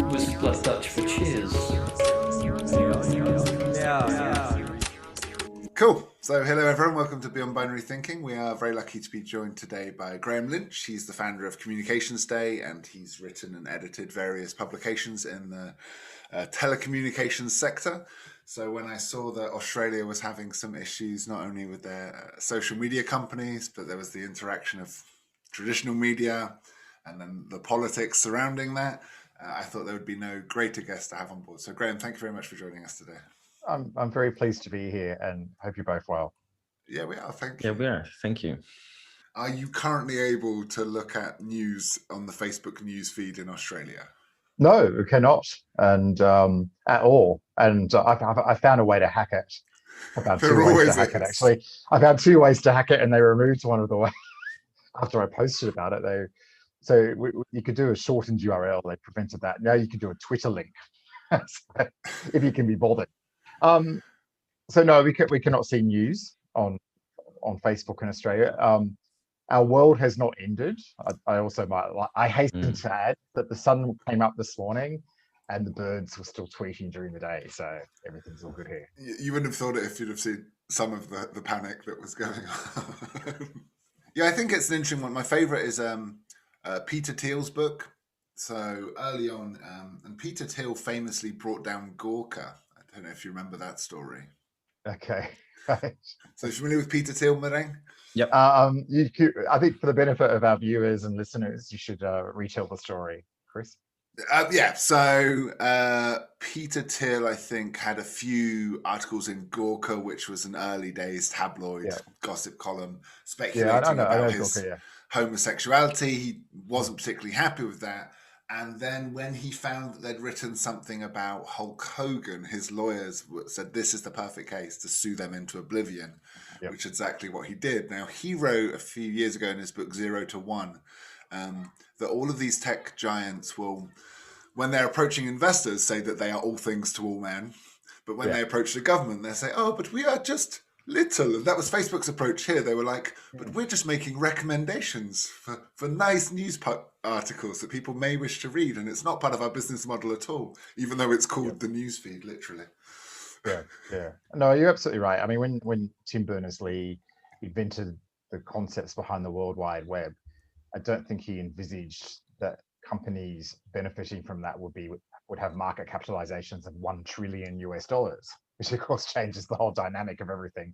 was plus Dutch for cheers. Cool. So, hello everyone. Welcome to Beyond Binary Thinking. We are very lucky to be joined today by Graham Lynch. He's the founder of Communications Day, and he's written and edited various publications in the telecommunications sector. So, when I saw that Australia was having some issues, not only with their social media companies, but there was the interaction of traditional media and then the politics surrounding that, I thought there would be no greater guest to have on board. So, Graham, thank you very much for joining us today. I'm very pleased to be here and hope you're both well. Yeah, we are. Thank you. Yeah, we are. Thank you. Are you currently able to look at news on the Facebook news feed in Australia? No, we cannot, and at all. And I found a way to hack it. I found two ways to hack it. Actually, I found two ways to hack it, and they removed one of the ways after I posted about it. You could do a shortened URL. They prevented that. Now you can do a Twitter link if you can be bothered. So no, we cannot see news on Facebook in Australia. Our world has not ended. I hasten to add that the sun came up this morning and the birds were still tweeting during the day, so everything's all good here. You wouldn't have thought it if you'd have seen some of the panic that was going on. Yeah, I think it's an interesting one. My favorite is Peter Thiel's book. So early on, and Peter Thiel famously brought down Gawker. I don't know if you remember that story. Okay. So familiar with Peter Thiel, Marang? Yep. I think for the benefit of our viewers and listeners, you should retell the story, Chris. Yeah. So Peter Thiel, I think, had a few articles in Gawker, which was an early days tabloid gossip column, speculating about his homosexuality. He wasn't particularly happy with that. And then when he found that they'd written something about Hulk Hogan, his lawyers said this is the perfect case to sue them into oblivion, which is exactly what he did. Now, he wrote a few years ago in his book 0 to 1 that all of these tech giants will, when they're approaching investors, say that they are all things to all men. But when they approach the government, they say, oh, but we are just little. And that was Facebook's approach here. They were like, but we're just making recommendations for nice news articles that people may wish to read. And it's not part of our business model at all, even though it's called the newsfeed, literally. Yeah. No, you're absolutely right. I mean, when Tim Berners-Lee invented the concepts behind the World Wide Web, I don't think he envisaged that companies benefiting from that would have market capitalizations of $1 trillion, which of course changes the whole dynamic of everything,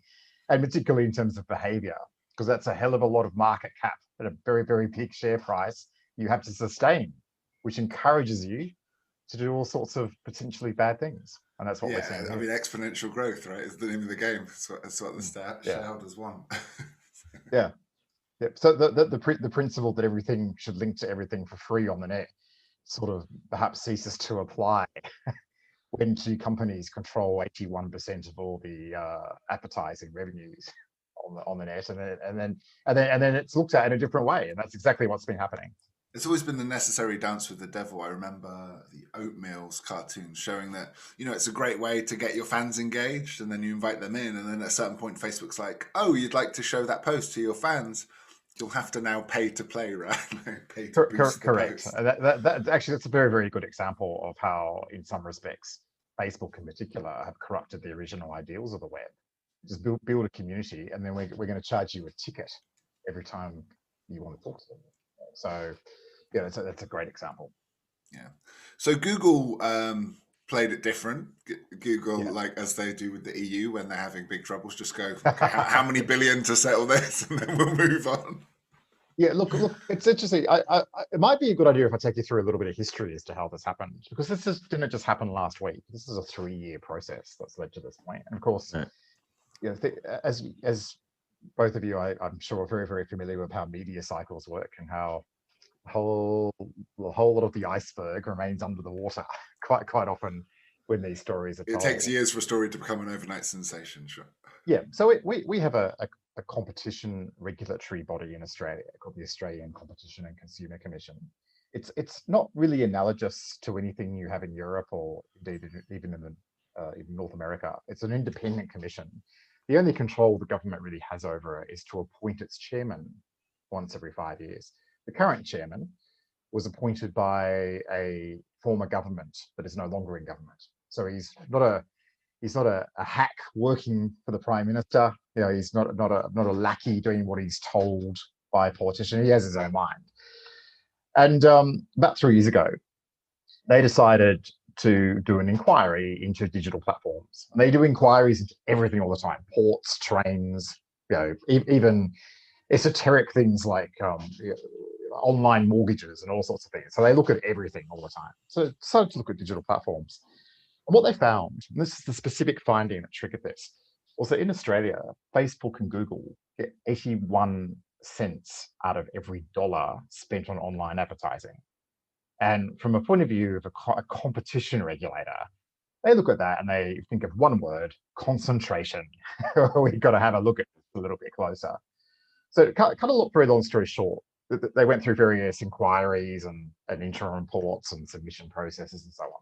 and particularly in terms of behavior, because that's a hell of a lot of market cap at a very, very peak share price you have to sustain, which encourages you to do all sorts of potentially bad things. And that's what we're seeing. I mean, exponential growth, right, is the name of the game. That's what the shareholders want. Yeah. So the principle that everything should link to everything for free on the net sort of perhaps ceases to apply when two companies control 81% of all the advertising revenues on the net, and then it's looked at in a different way, and that's exactly what's been happening. It's always been the necessary dance with the devil. I remember the Oatmeals cartoons showing that, it's a great way to get your fans engaged, and then you invite them in, and then at a certain point, Facebook's like, oh, you'd like to show that post to your fans? You'll have to now pay to play, right? Pay to boost correct. That actually, that's a very, very good example of how, in some respects, Facebook in particular have corrupted the original ideals of the web. Just build a community, and then we're going to charge you a ticket every time you want to talk to them. So, yeah, that's a great example. Yeah. So Google played it different. Google, like as they do with the EU when they're having big troubles, just go, okay, how many billion to settle this, and then we'll move on. Yeah, look, it's interesting. It might be a good idea if I take you through a little bit of history as to how this happened, because didn't just happen last week. This is a 3-year process that's led to this point. And of course, as both of you, I'm sure, are very, very familiar with how media cycles work and how the whole lot of the iceberg remains under the water quite often when these stories are told. It takes years for a story to become an overnight sensation, sure. Yeah, so we have a competition regulatory body in Australia called the Australian Competition and Consumer Commission. It's not really analogous to anything you have in Europe or indeed even in North America. It's an independent commission. The only control the government really has over it is to appoint its chairman once every 5 years. The current chairman was appointed by a former government that is no longer in government. So he's not a hack working for the prime minister. You know, he's not a lackey doing what he's told by a politician. He has his own mind. And about 3 years ago, they decided to do an inquiry into digital platforms. And they do inquiries into everything all the time: ports, trains, you know, even esoteric things like online mortgages and all sorts of things. So they look at everything all the time. So they decided to look at digital platforms. And what they found, and this is the specific finding that triggered this, was that in Australia, Facebook and Google get 81 cents out of every dollar spent on online advertising. And from a point of view of a competition regulator, they look at that and they think of one word: concentration. We've got to have a look at this a little bit closer. So kind of look, very long story short, they went through various inquiries and interim reports and submission processes and so on.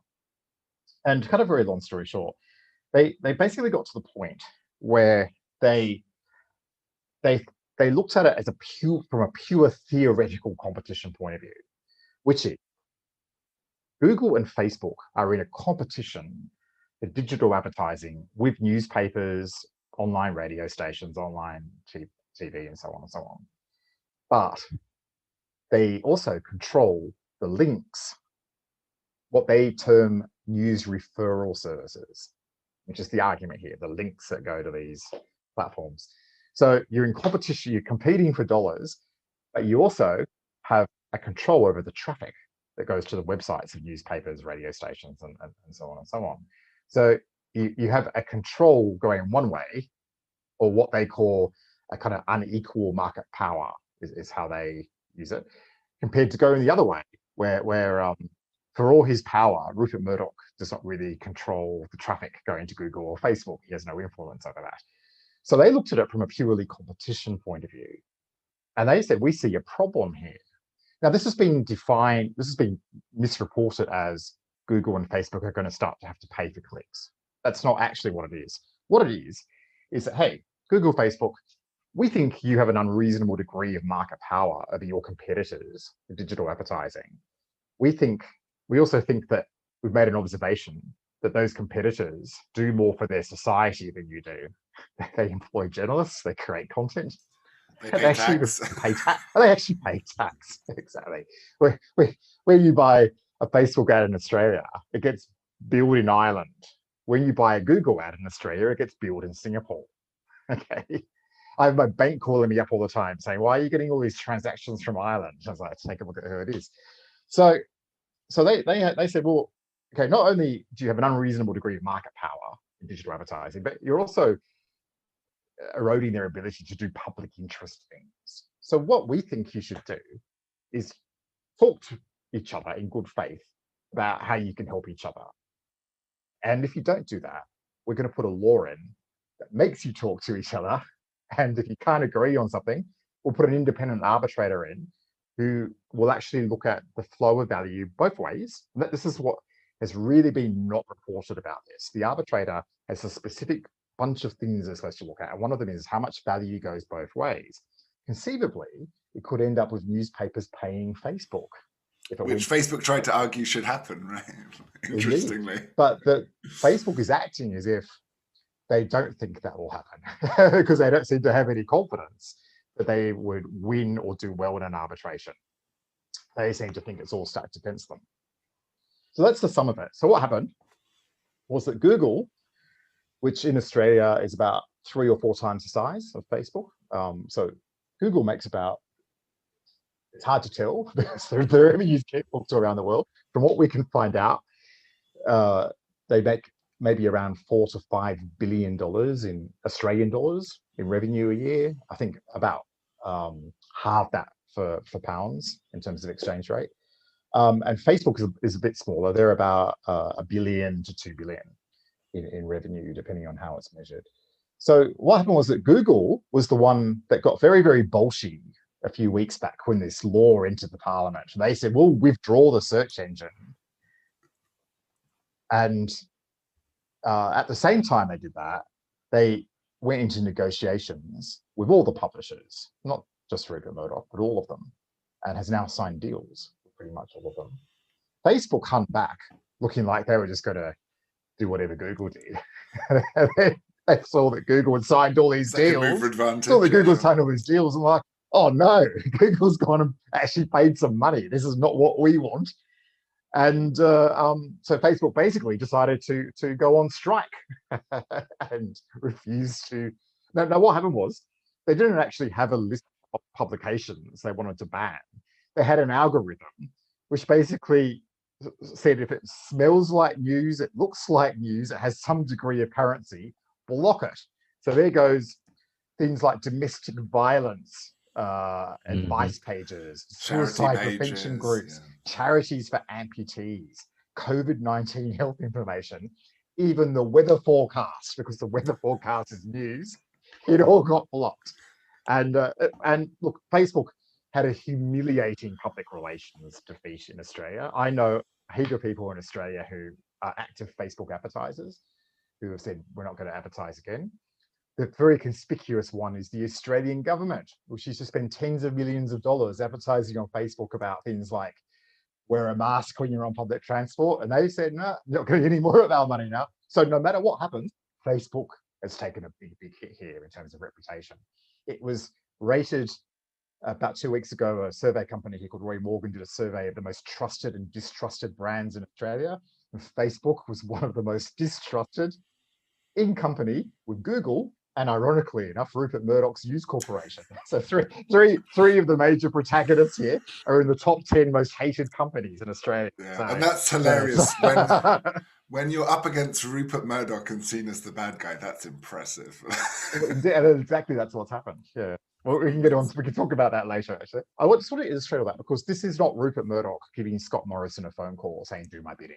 And kind of very long story short, they basically got to the point where they looked at it as from a pure theoretical competition point of view, which is Google and Facebook are in a competition for digital advertising with newspapers, online radio stations, online TV, and so on and so on. But they also control the links, what they term news referral services, which is the argument here, the links that go to these platforms. So you're in competition, you're competing for dollars, but you also have a control over the traffic that goes to the websites of newspapers, radio stations, and so on and so on. So you have a control going one way, or what they call a kind of unequal market power is how they use it, compared to going the other way, where for all his power, Rupert Murdoch does not really control the traffic going to Google or Facebook. He has no influence over that. So they looked at it from a purely competition point of view. And they said, we see a problem here. Now, this has been misreported as Google and Facebook are going to start to have to pay for clicks. That's not actually what it is. What it is that, hey, Google, Facebook, we think you have an unreasonable degree of market power over your competitors in digital advertising. We also think that we've made an observation that those competitors do more for their society than you do. They employ journalists, they create content. They actually pay tax. They actually pay tax. Exactly. When you buy a Facebook ad in Australia, it gets billed in Ireland. When you buy a Google ad in Australia, it gets billed in Singapore. Okay. I have my bank calling me up all the time saying, why are you getting all these transactions from Ireland? I was like, take a look at who it is. So they said, well, okay, not only do you have an unreasonable degree of market power in digital advertising, but you're also eroding their ability to do public interest things. So what we think you should do is talk to each other in good faith about how you can help each other. And if you don't do that, we're going to put a law in that makes you talk to each other. And if you can't agree on something, we'll put an independent arbitrator in who will actually look at the flow of value both ways. This is what has really been not reported about this. The arbitrator has a specific bunch of things they're supposed to look at. And one of them is how much value goes both ways. Conceivably, it could end up with newspapers paying Facebook. Which Facebook tried to argue should happen, right? Interestingly. Indeed. But Facebook is acting as if they don't think that will happen because they don't seem to have any confidence that they would win or do well in an arbitration. They seem to think it's all stacked against them. So that's the sum of it. So what happened was that Google, which in Australia is about 3 or 4 times the size of Facebook. So Google makes about, it's hard to tell because the revenues keep booked around the world. From what we can find out, they make maybe around $4 to $5 billion in Australian dollars in revenue a year. I think about half that for pounds in terms of exchange rate. And Facebook is a bit smaller. They're about $1 billion to $2 billion in revenue, depending on how it's measured. So what happened was that Google was the one that got very, very bolshy a few weeks back when this law entered the parliament. And they said, we'll withdraw the search engine. And at the same time they did that, they went into negotiations with all the publishers, not just Rupert Murdoch, but all of them, and has now signed deals with pretty much all of them. Facebook hunt back, looking like they were just going to do whatever Google did. They saw that Google had signed all these deals. Saw that Google signed all these deals, and like, oh no, Google's gone and actually paid some money. This is not what we want. And so Facebook basically decided to go on strike and refused to. Now, what happened was they didn't actually have a list of publications they wanted to ban. They had an algorithm which basically said if it smells like news, it looks like news, it has some degree of currency, block it. So there goes things like domestic violence, advice pages, suicide prevention groups, charities for amputees, COVID-19 health information, even the weather forecast, because the weather forecast is news. It all got blocked. And look, Facebook had a humiliating public relations defeat in Australia. I know a heap of people in Australia who are active Facebook advertisers who have said, we're not going to advertise again. The very conspicuous one is the Australian government, which used to spend tens of millions of dollars advertising on Facebook about things like wear a mask when you're on public transport. And they said, no, you're not going to get any more of our money now. So no matter what happens, Facebook has taken a big hit here in terms of reputation. It was rated about 2 weeks ago, a survey company here called Roy Morgan did a survey of the most trusted and distrusted brands in Australia. And Facebook was one of the most distrusted, in company with Google and, ironically enough, Rupert Murdoch's News Corporation. So three of the major protagonists here are in the top 10 most hated companies in Australia. Yeah, so, and that's hilarious. When you're up against Rupert Murdoch and seen as the bad guy, that's impressive. Exactly, that's what's happened. Yeah. Well, we can get on. We can talk about that later. Actually, I just want to illustrate all that because this is not Rupert Murdoch giving Scott Morrison a phone call saying "Do my bidding."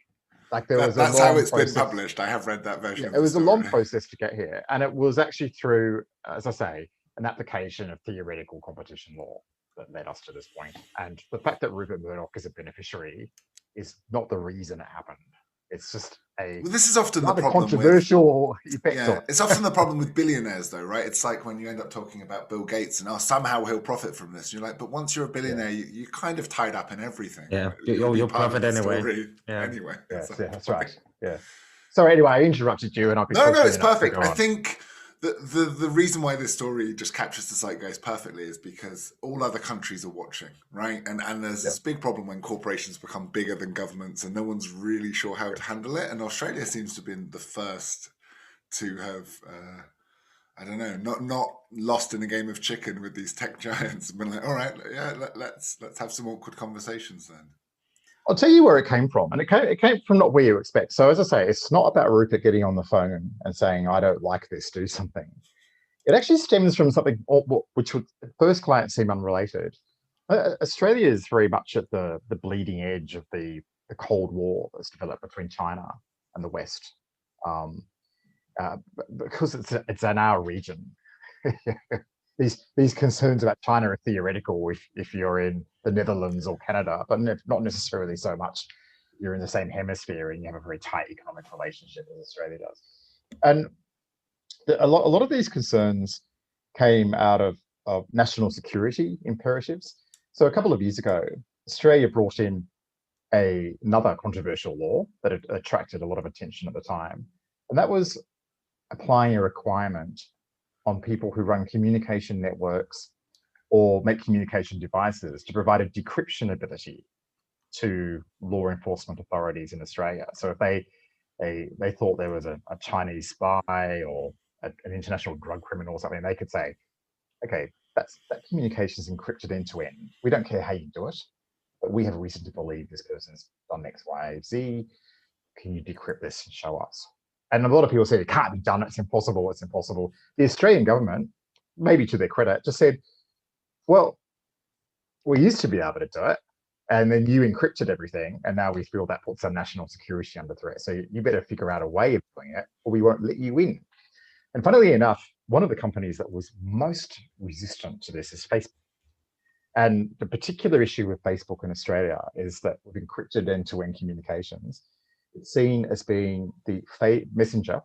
Like that's how it's been published. I have read that version. Yeah, it was a long process to get here, and it was actually through, as I say, an application of theoretical competition law that led us to this point. And the fact that Rupert Murdoch is a beneficiary is not the reason it happened. It's just this is often the problem controversial effect. Yeah, it's often the problem with billionaires, though, right? It's like when you end up talking about Bill Gates and somehow he'll profit from this. You're like, but once you're a billionaire, you're kind of tied up in everything. Yeah, right? you'll profit anyway. Anyway, that's right. Yeah. So anyway, I interrupted you, and I've been no, it's perfect. I think the reason why this story just captures the zeitgeist perfectly is because all other countries are watching, right? And there's this big problem when corporations become bigger than governments and no one's really sure how to handle it. And Australia seems to have been the first to have, I don't know, not lost in a game of chicken with these tech giants and been like, all right, let's have some awkward conversations then. I'll tell you where it came from, and it came from not where you expect. So as I say, it's not about Rupert getting on the phone and saying, I don't like this, do something. It actually stems from something which would at first glance seem unrelated. Australia is very much at the bleeding edge of the Cold War that's developed between China and the West, because it's in our region. These concerns about China are theoretical if you're in the Netherlands or Canada, but not necessarily so much. You're in the same hemisphere and you have a very tight economic relationship as Australia does. And a lot of these concerns came out of national security imperatives. So a couple of years ago, Australia brought in another controversial law that attracted a lot of attention at the time. And that was applying a requirement on people who run communication networks or make communication devices to provide a decryption ability to law enforcement authorities in Australia. So if they thought there was a Chinese spy or an international drug criminal or something, they could say, okay, that communication is encrypted end to end. We don't care how you do it, but we have reason to believe this person's done X, Y, Z. Can you decrypt this and show us? And a lot of people say it can't be done. It's impossible. It's impossible. The Australian government, maybe to their credit, just said, well, we used to be able to do it. And then you encrypted everything. And now we feel that puts our national security under threat. So you better figure out a way of doing it or we won't let you in. And funnily enough, one of the companies that was most resistant to this is Facebook. And the particular issue with Facebook in Australia is that with encrypted end-to-end communications, it's seen as being the messenger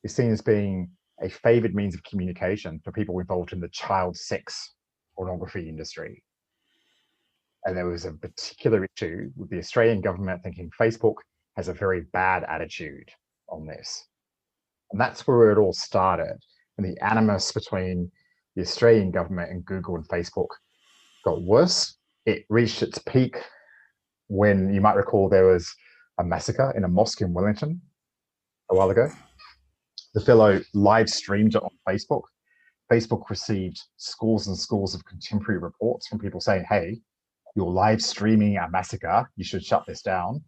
is seen as being a favored means of communication for people involved in the child sex pornography industry. And there was a particular issue with the Australian government thinking Facebook has a very bad attitude on this. And that's where it all started. And the animus between the Australian government and Google and Facebook got worse. It reached its peak when, you might recall, there was a massacre in a mosque in Wellington a while ago. The fellow live streamed it on Facebook. Facebook received scores and scores of contemporary reports from people saying, hey, you're live streaming a massacre, you should shut this down.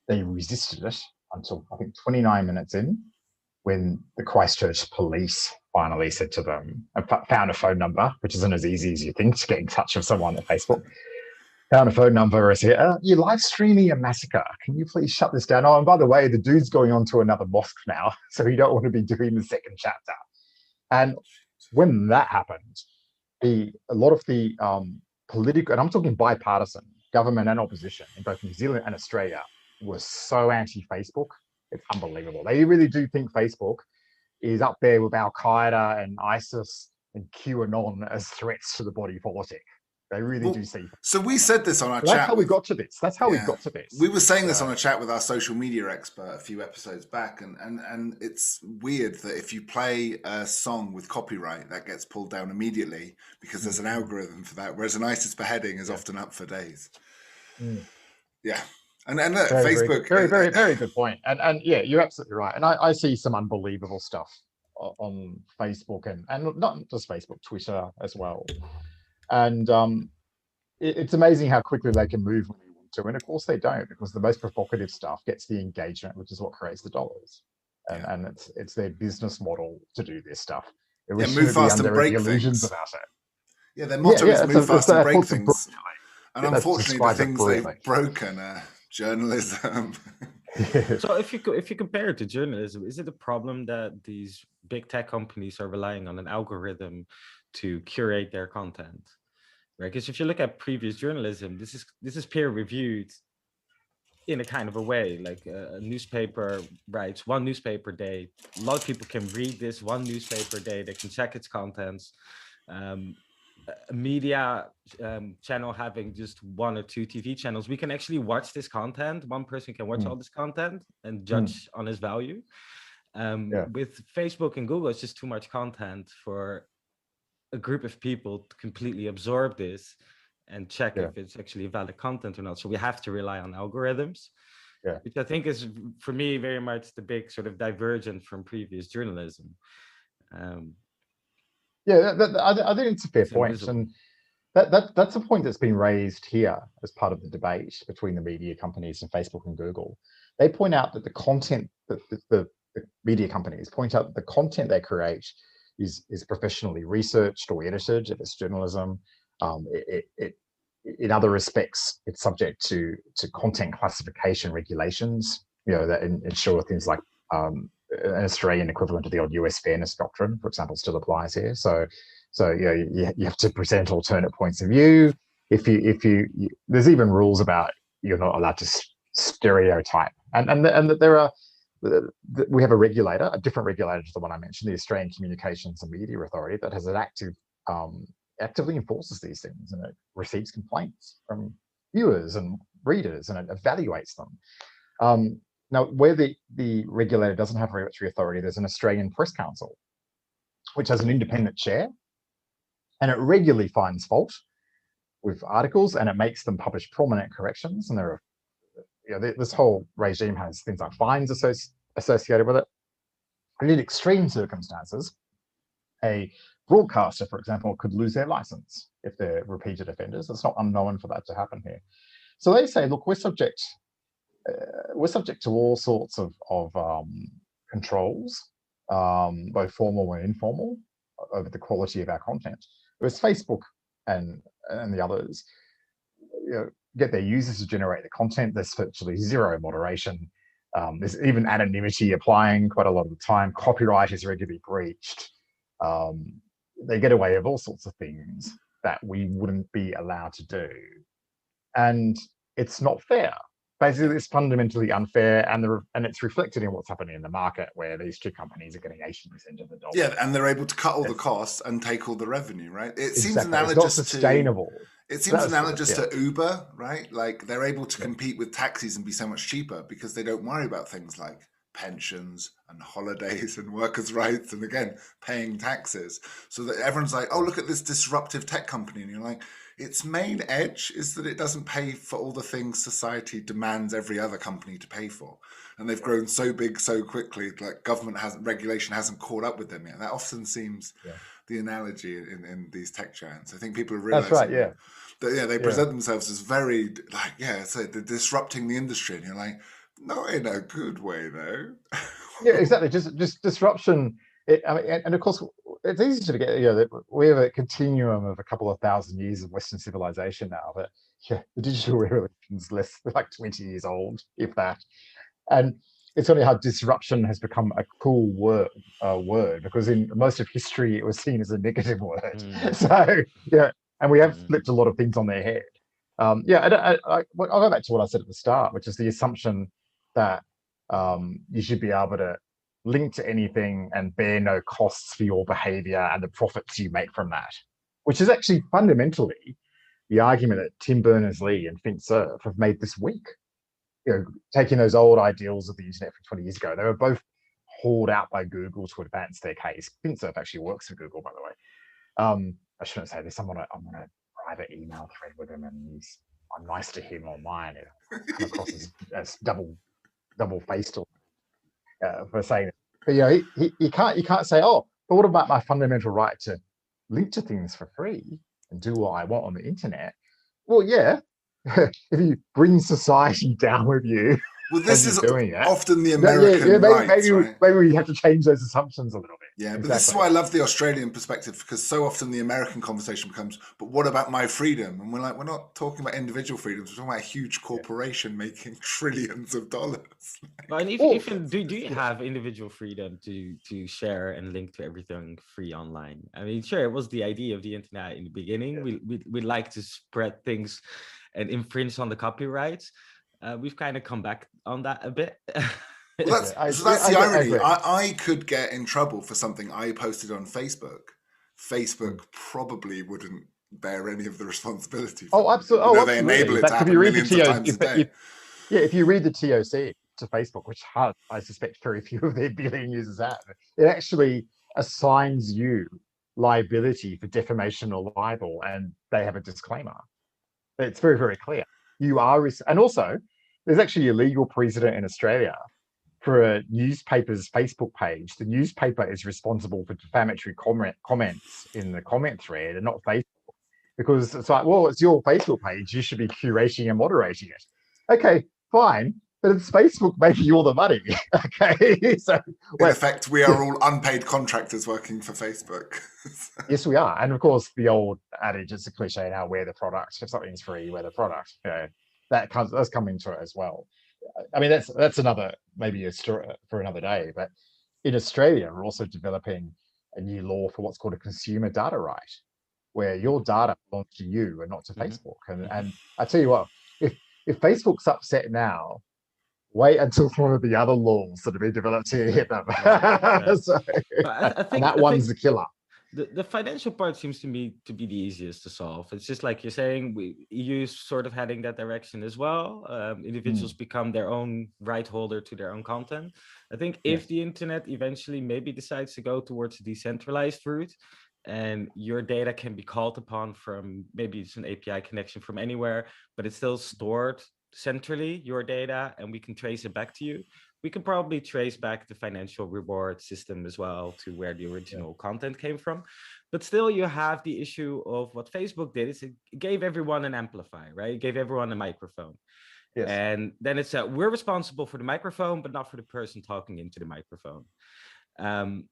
They resisted it until, I think, 29 minutes in, when the Christchurch police finally said to them, and found a phone number, which isn't as easy as you think to get in touch with someone at Facebook. Found a phone number, is here, you're live streaming a massacre. Can you please shut this down? Oh, and by the way, the dude's going on to another mosque now, so you don't want to be doing the second chapter. And when that happened, a lot of the political, and I'm talking bipartisan, government and opposition in both New Zealand and Australia was so anti-Facebook. It's unbelievable. They really do think Facebook is up there with Al-Qaeda and ISIS and QAnon as threats to the body politic. They really do see. So we said this on our chat. That's how we got to this. That's how we got to this. We were saying this on a chat with our social media expert a few episodes back, and it's weird that if you play a song with copyright, that gets pulled down immediately because there's an algorithm for that, whereas an ISIS beheading is often up for days. Yeah. And look, Facebook... Very good point. And yeah, you're absolutely right. And I see some unbelievable stuff on Facebook and not just Facebook, Twitter as well. And it's amazing how quickly they can move when they want to. And of course they don't, because the most provocative stuff gets the engagement, which is what creates the dollars. And it's their business model to do this stuff. Move fast and break things. About it. Yeah, their motto is move fast and break things. And unfortunately, the things they've broken are journalism. So if you compare it to journalism, is it a problem that these big tech companies are relying on an algorithm to curate their content, right? Because if you look at previous journalism, this is peer reviewed in a kind of a way, like a newspaper writes one newspaper day. A lot of people can read this one newspaper day. They can check its contents. A media channel having just one or two TV channels, we can actually watch this content. One person can watch all this content and judge on its value. With Facebook and Google, it's just too much content for a group of people to completely absorb this and check if it's actually valid content or not. So we have to rely on algorithms, which I think is, for me, very much the big sort of divergence from previous journalism. I think it's a fair point. And that's a point that's been raised here as part of the debate between the media companies and Facebook and Google. They point out that the content that the media companies point out that the content they create is professionally researched or edited if it's journalism. In other respects, it's subject to content classification regulations, that ensure things like an Australian equivalent of the old US fairness doctrine, for example, still applies here. So you have to present alternate points of view. If you there's even rules about you're not allowed to stereotype, and that there are. We have a regulator, a different regulator to the one I mentioned, the Australian Communications and Media Authority, that has an actively enforces these things, and it receives complaints from viewers and readers, and it evaluates them. Now, where the regulator doesn't have regulatory authority, there's an Australian Press Council, which has an independent chair, and it regularly finds fault with articles, and it makes them publish prominent corrections. And there are this whole regime has things like fines associated with it. And in extreme circumstances, a broadcaster, for example, could lose their license if they're repeated offenders. It's not unknown for that to happen here. So they say, look, we're subject to all sorts of controls, both formal and informal, over the quality of our content. Whereas Facebook and the others, get their users to generate the content. There's virtually zero moderation. There's even anonymity applying quite a lot of the time. Copyright is regularly breached. They get away with all sorts of things that we wouldn't be allowed to do. And it's not fair. Basically, it's fundamentally unfair, and it's reflected in what's happening in the market, where these two companies are getting 80% of the dollars. Yeah, and they're able to cut all the costs and take all the revenue, right? It seems analogous it's not sustainable. It seems analogous to Uber, right? Like they're able to compete with taxis and be so much cheaper because they don't worry about things like pensions and holidays and workers' rights and, again, paying taxes. So that everyone's like, oh, look at this disruptive tech company. And you're like, its main edge is that it doesn't pay for all the things society demands every other company to pay for. And they've grown so big so quickly, like regulation hasn't caught up with them yet. That often seems the analogy in these tech giants. I think people are realizing that they present themselves as very so they're disrupting the industry, and you're like, not in a good way though. Yeah, exactly. Just disruption. And of course, it's easy to forget. That we have a continuum of a couple of thousand years of Western civilization now. But the digital revolution is like 20 years old, if that. And it's only how disruption has become a cool word, because in most of history it was seen as a negative word. So and we have flipped a lot of things on their head. I'll go back to what I said at the start, which is the assumption that you should be able to link to anything and bear no costs for your behavior and the profits you make from that, which is actually fundamentally the argument that Tim Berners-Lee and Vint Cerf have made this week. Taking those old ideals of the internet from 20 years ago, they were both hauled out by Google to advance their case. Vint Cerf actually works for Google, by the way. I shouldn't say this. I'm on a private email thread with him, and I'm nice to him online. I come across as double-faced for saying it. But you can't say, oh, but what about my fundamental right to link to things for free and do what I want on the internet? Well, yeah. If you bring society down with you, well, this is often the American rights, right? Maybe we have to change those assumptions a little bit. Yeah, but this is why I love the Australian perspective, because so often the American conversation becomes, but what about my freedom? And we're like, we're not talking about individual freedoms. We're talking about a huge corporation making trillions of dollars. Well, and do you have individual freedom to share and link to everything free online? I mean, sure, it was the idea of the internet in the beginning. Yeah. We like to spread things and infringe on the copyrights. We've kind of come back on that a bit. Well, that's the irony. I could get in trouble for something I posted on Facebook. Facebook probably wouldn't bear any of the responsibility for it. Absolutely. They enable it to happen millions of times a day. If you read the TOC to Facebook, which I suspect very few of their billion users have, it actually assigns you liability for defamation or libel, and they have a disclaimer. It's very, very clear. You are, and also there's actually a legal precedent in Australia for a newspaper's Facebook page. The newspaper is responsible for defamatory comments in the comment thread and not Facebook, because it's like, well, it's your Facebook page. You should be curating and moderating it. Okay, fine. But it's Facebook making all the money. Okay. So in effect, we are all unpaid contractors working for Facebook. Yes, we are. And of course, the old adage, it's a cliche now, we're the product. If something's free, we're the product. That does come into it as well. I mean, that's another, maybe a story for another day. But in Australia, we're also developing a new law for what's called a consumer data right, where your data belongs to you and not to Facebook. And I tell you what, if Facebook's upset now, wait until one of the other laws that have been developed here hit them. So, I think one's the killer. The financial part seems to me to be the easiest to solve. It's just like you're saying, EU's sort of heading that direction as well. Individuals become their own right holder to their own content. I think if the internet eventually maybe decides to go towards a decentralized route, and your data can be called upon from, maybe it's an API connection from anywhere, but it's still stored centrally, your data, and we can trace it back to you. We can probably trace back the financial reward system as well to where the original content came from. But still, you have the issue of what Facebook did is it gave everyone an amplifier, right? It gave everyone a microphone. Yes. And then it's we're responsible for the microphone, but not for the person talking into the microphone. And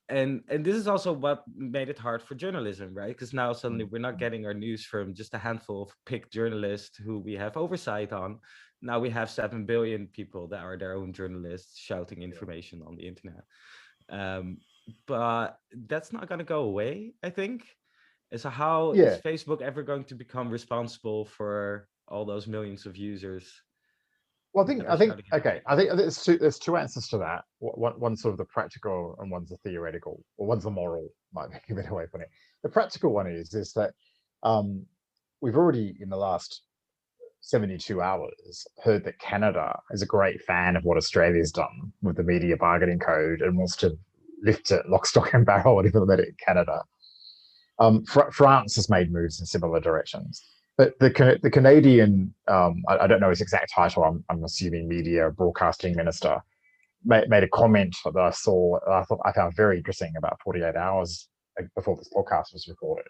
this is also what made it hard for journalism, right? Because now suddenly we're not getting our news from just a handful of picked journalists who we have oversight on. Now we have 7 billion people that are their own journalists shouting information on the internet. But that's not going to go away, I think. And so how is Facebook ever going to become responsible for all those millions of users? Well, I think there's two answers to that. One's sort of the practical and one's the theoretical, or one's the moral, might be a better way of putting it. The practical one is that we've already in the last 72 hours heard that Canada is a great fan of what Australia's done with the media bargaining code and wants to lift it lock, stock, and barrel and implement it in Canada. France has made moves in similar directions. But the Canadian, I don't know his exact title, I'm assuming media broadcasting minister, made a comment that I saw, I found very interesting about 48 hours before this podcast was recorded,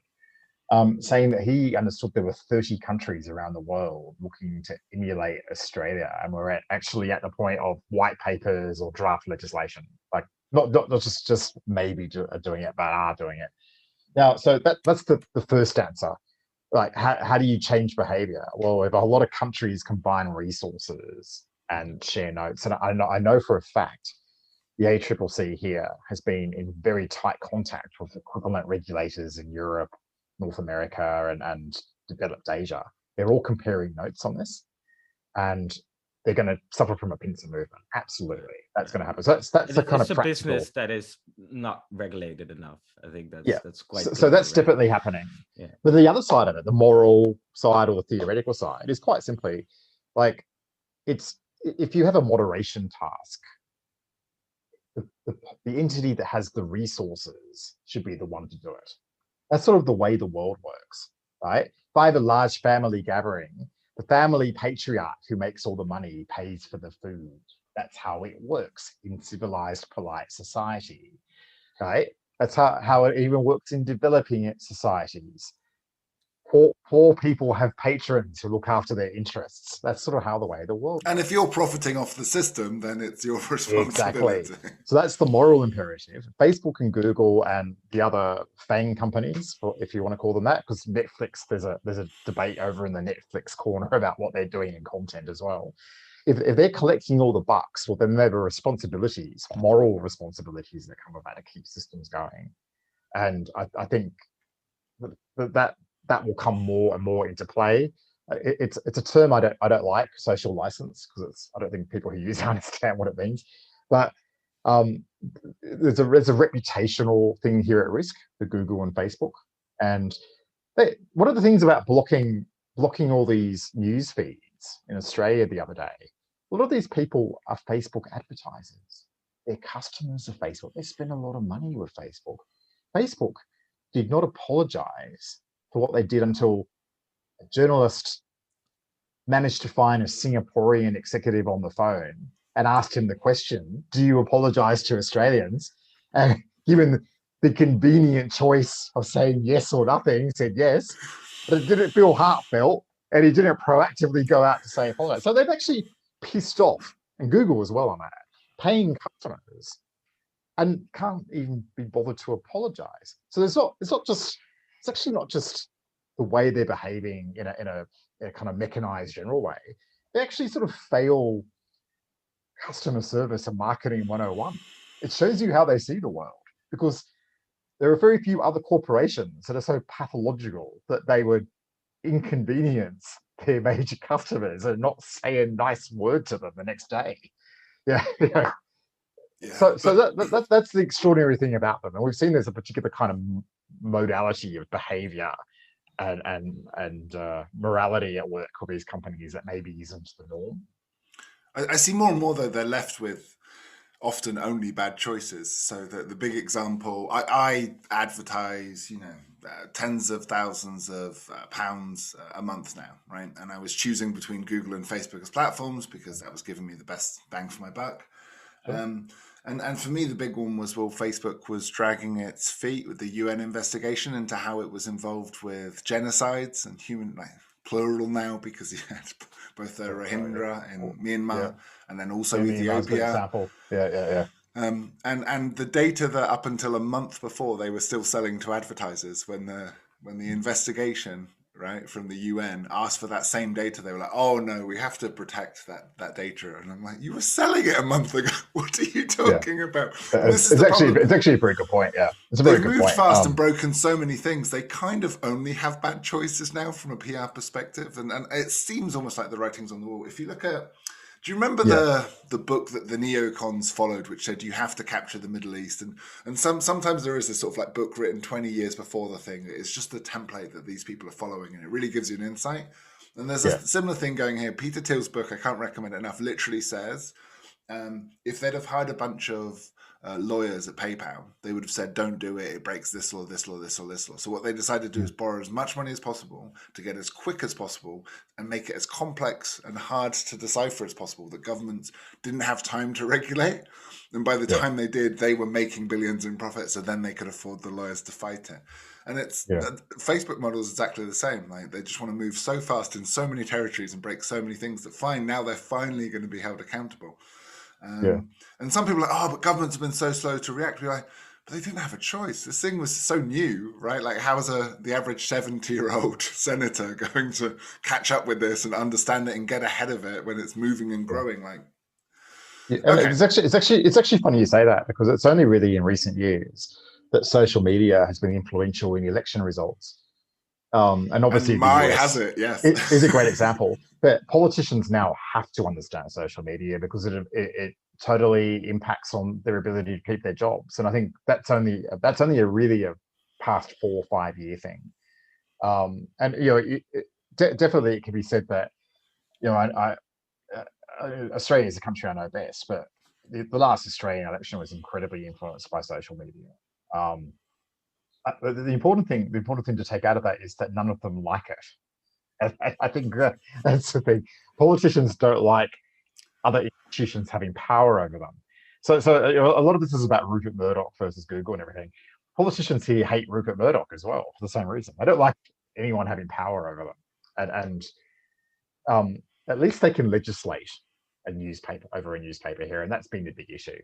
saying that he understood there were 30 countries around the world looking to emulate Australia, and we're actually at the point of white papers or draft legislation, like not just maybe doing it, but are doing it. Now, so that's the first answer. Like, how do you change behavior? Well, if a lot of countries combine resources and share notes, and I know for a fact the ACCC here has been in very tight contact with equivalent regulators in Europe, North America, and developed Asia. They're all comparing notes on this, and they're going to suffer from a pincer movement. Absolutely, that's going to happen. So that's the kind of practical. Business that is not regulated enough. I think that's quite. So that's definitely happening. Yeah. But the other side of it, the moral side or the theoretical side, is quite simply like it's if you have a moderation task, the entity that has the resources should be the one to do it. That's sort of the way the world works, right? If I have a large family gathering, the family patriarch who makes all the money pays for the food. That's how it works in civilized, polite society, right? That's how it even works in developing societies. Poor people have patrons who look after their interests. That's sort of how the way the world works. And if you're profiting off the system, then it's your responsibility. Exactly. So that's the moral imperative. Facebook and Google and the other FANG companies, if you want to call them that, because Netflix, there's a debate over in the Netflix corner about what they're doing in content as well. If they're collecting all the bucks, well, then there are responsibilities, moral responsibilities that come about to keep systems going. And I think that will come more and more into play. It's a term I don't like, social license, because I don't think people who use it understand what it means. But there's a reputational thing here at risk for Google and Facebook. And one of the things about blocking all these news feeds in Australia the other day, a lot of these people are Facebook advertisers. They're customers of Facebook. They spend a lot of money with Facebook. Facebook did not apologize for what they did until a journalist managed to find a Singaporean executive on the phone and asked him the question, do you apologize to Australians? And given the convenient choice of saying yes or nothing, he said yes, but it didn't feel heartfelt, and he didn't proactively go out to say apologize. So they've actually pissed off, and Google as well on that, paying customers, and can't even be bothered to apologize. So it's actually not just the way they're behaving in a kind of mechanized general way. They actually sort of fail customer service and marketing 101. It shows you how they see the world, because there are very few other corporations that are so pathological that they would inconvenience their major customers and not say a nice word to them the next day. Yeah. Yeah. So that's the extraordinary thing about them, and we've seen there's a particular kind of modality of behavior and morality at work with these companies that maybe isn't the norm. I see more and more though they're left with often only bad choices. So the big example, I advertise, tens of thousands of pounds a month now, right? And I was choosing between Google and Facebook as platforms because that was giving me the best bang for my buck. Sure. And for me, the big one was, Facebook was dragging its feet with the UN investigation into how it was involved with genocides and plural now, because you had both the Rohingya in Myanmar and then also Ethiopia. Yeah. And the data that up until a month before they were still selling to advertisers, when the investigation, right, from the UN asked for that same data, they were like, oh no, we have to protect that data. And I'm like, you were selling it a month ago. What are you talking about? It's actually a very good point. Yeah, it's a very good point. They've moved fast and broken so many things. They kind of only have bad choices now from a PR perspective. And it seems almost like the writing's on the wall. If you look at Do you remember the book that the neocons followed, which said you have to capture the Middle East? And sometimes there is this sort of like book written 20 years before the thing. It's just the template that these people are following, and it really gives you an insight. And there's a similar thing going here. Peter Thiel's book, I can't recommend it enough, literally says, if they'd have hired a bunch of lawyers at PayPal, they would have said, don't do it. It breaks this law, this law, this law, this law. So what they decided to do is borrow as much money as possible to get as quick as possible and make it as complex and hard to decipher as possible that governments didn't have time to regulate. And by the time they did, they were making billions in profit. So then they could afford the lawyers to fight it. And it's Facebook model is exactly the same. Like they just want to move so fast in so many territories and break so many things that now they're finally going to be held accountable. And some people are like, oh, but governments have been so slow to react. We're like, but they didn't have a choice. This thing was so new, right? Like, how is the average 70-year-old senator going to catch up with this and understand it and get ahead of it when it's moving and growing? Like, it's actually funny you say that, because it's only really in recent years that social media has been influential in election results. And obviously, and the US has it, yes, it is a great example. But politicians now have to understand social media because it totally impacts on their ability to keep their jobs. And I think that's only a really a past 4 or 5 year thing. And definitely it can be said that Australia is a country I know best, but the last Australian election was incredibly influenced by social media. The important thing to take out of that is that none of them like it. I think that's the thing. Politicians don't like other institutions having power over them. So a lot of this is about Rupert Murdoch versus Google and everything. Politicians here hate Rupert Murdoch as well for the same reason. They don't like anyone having power over them. And at least they can legislate a newspaper here, and that's been the big issue.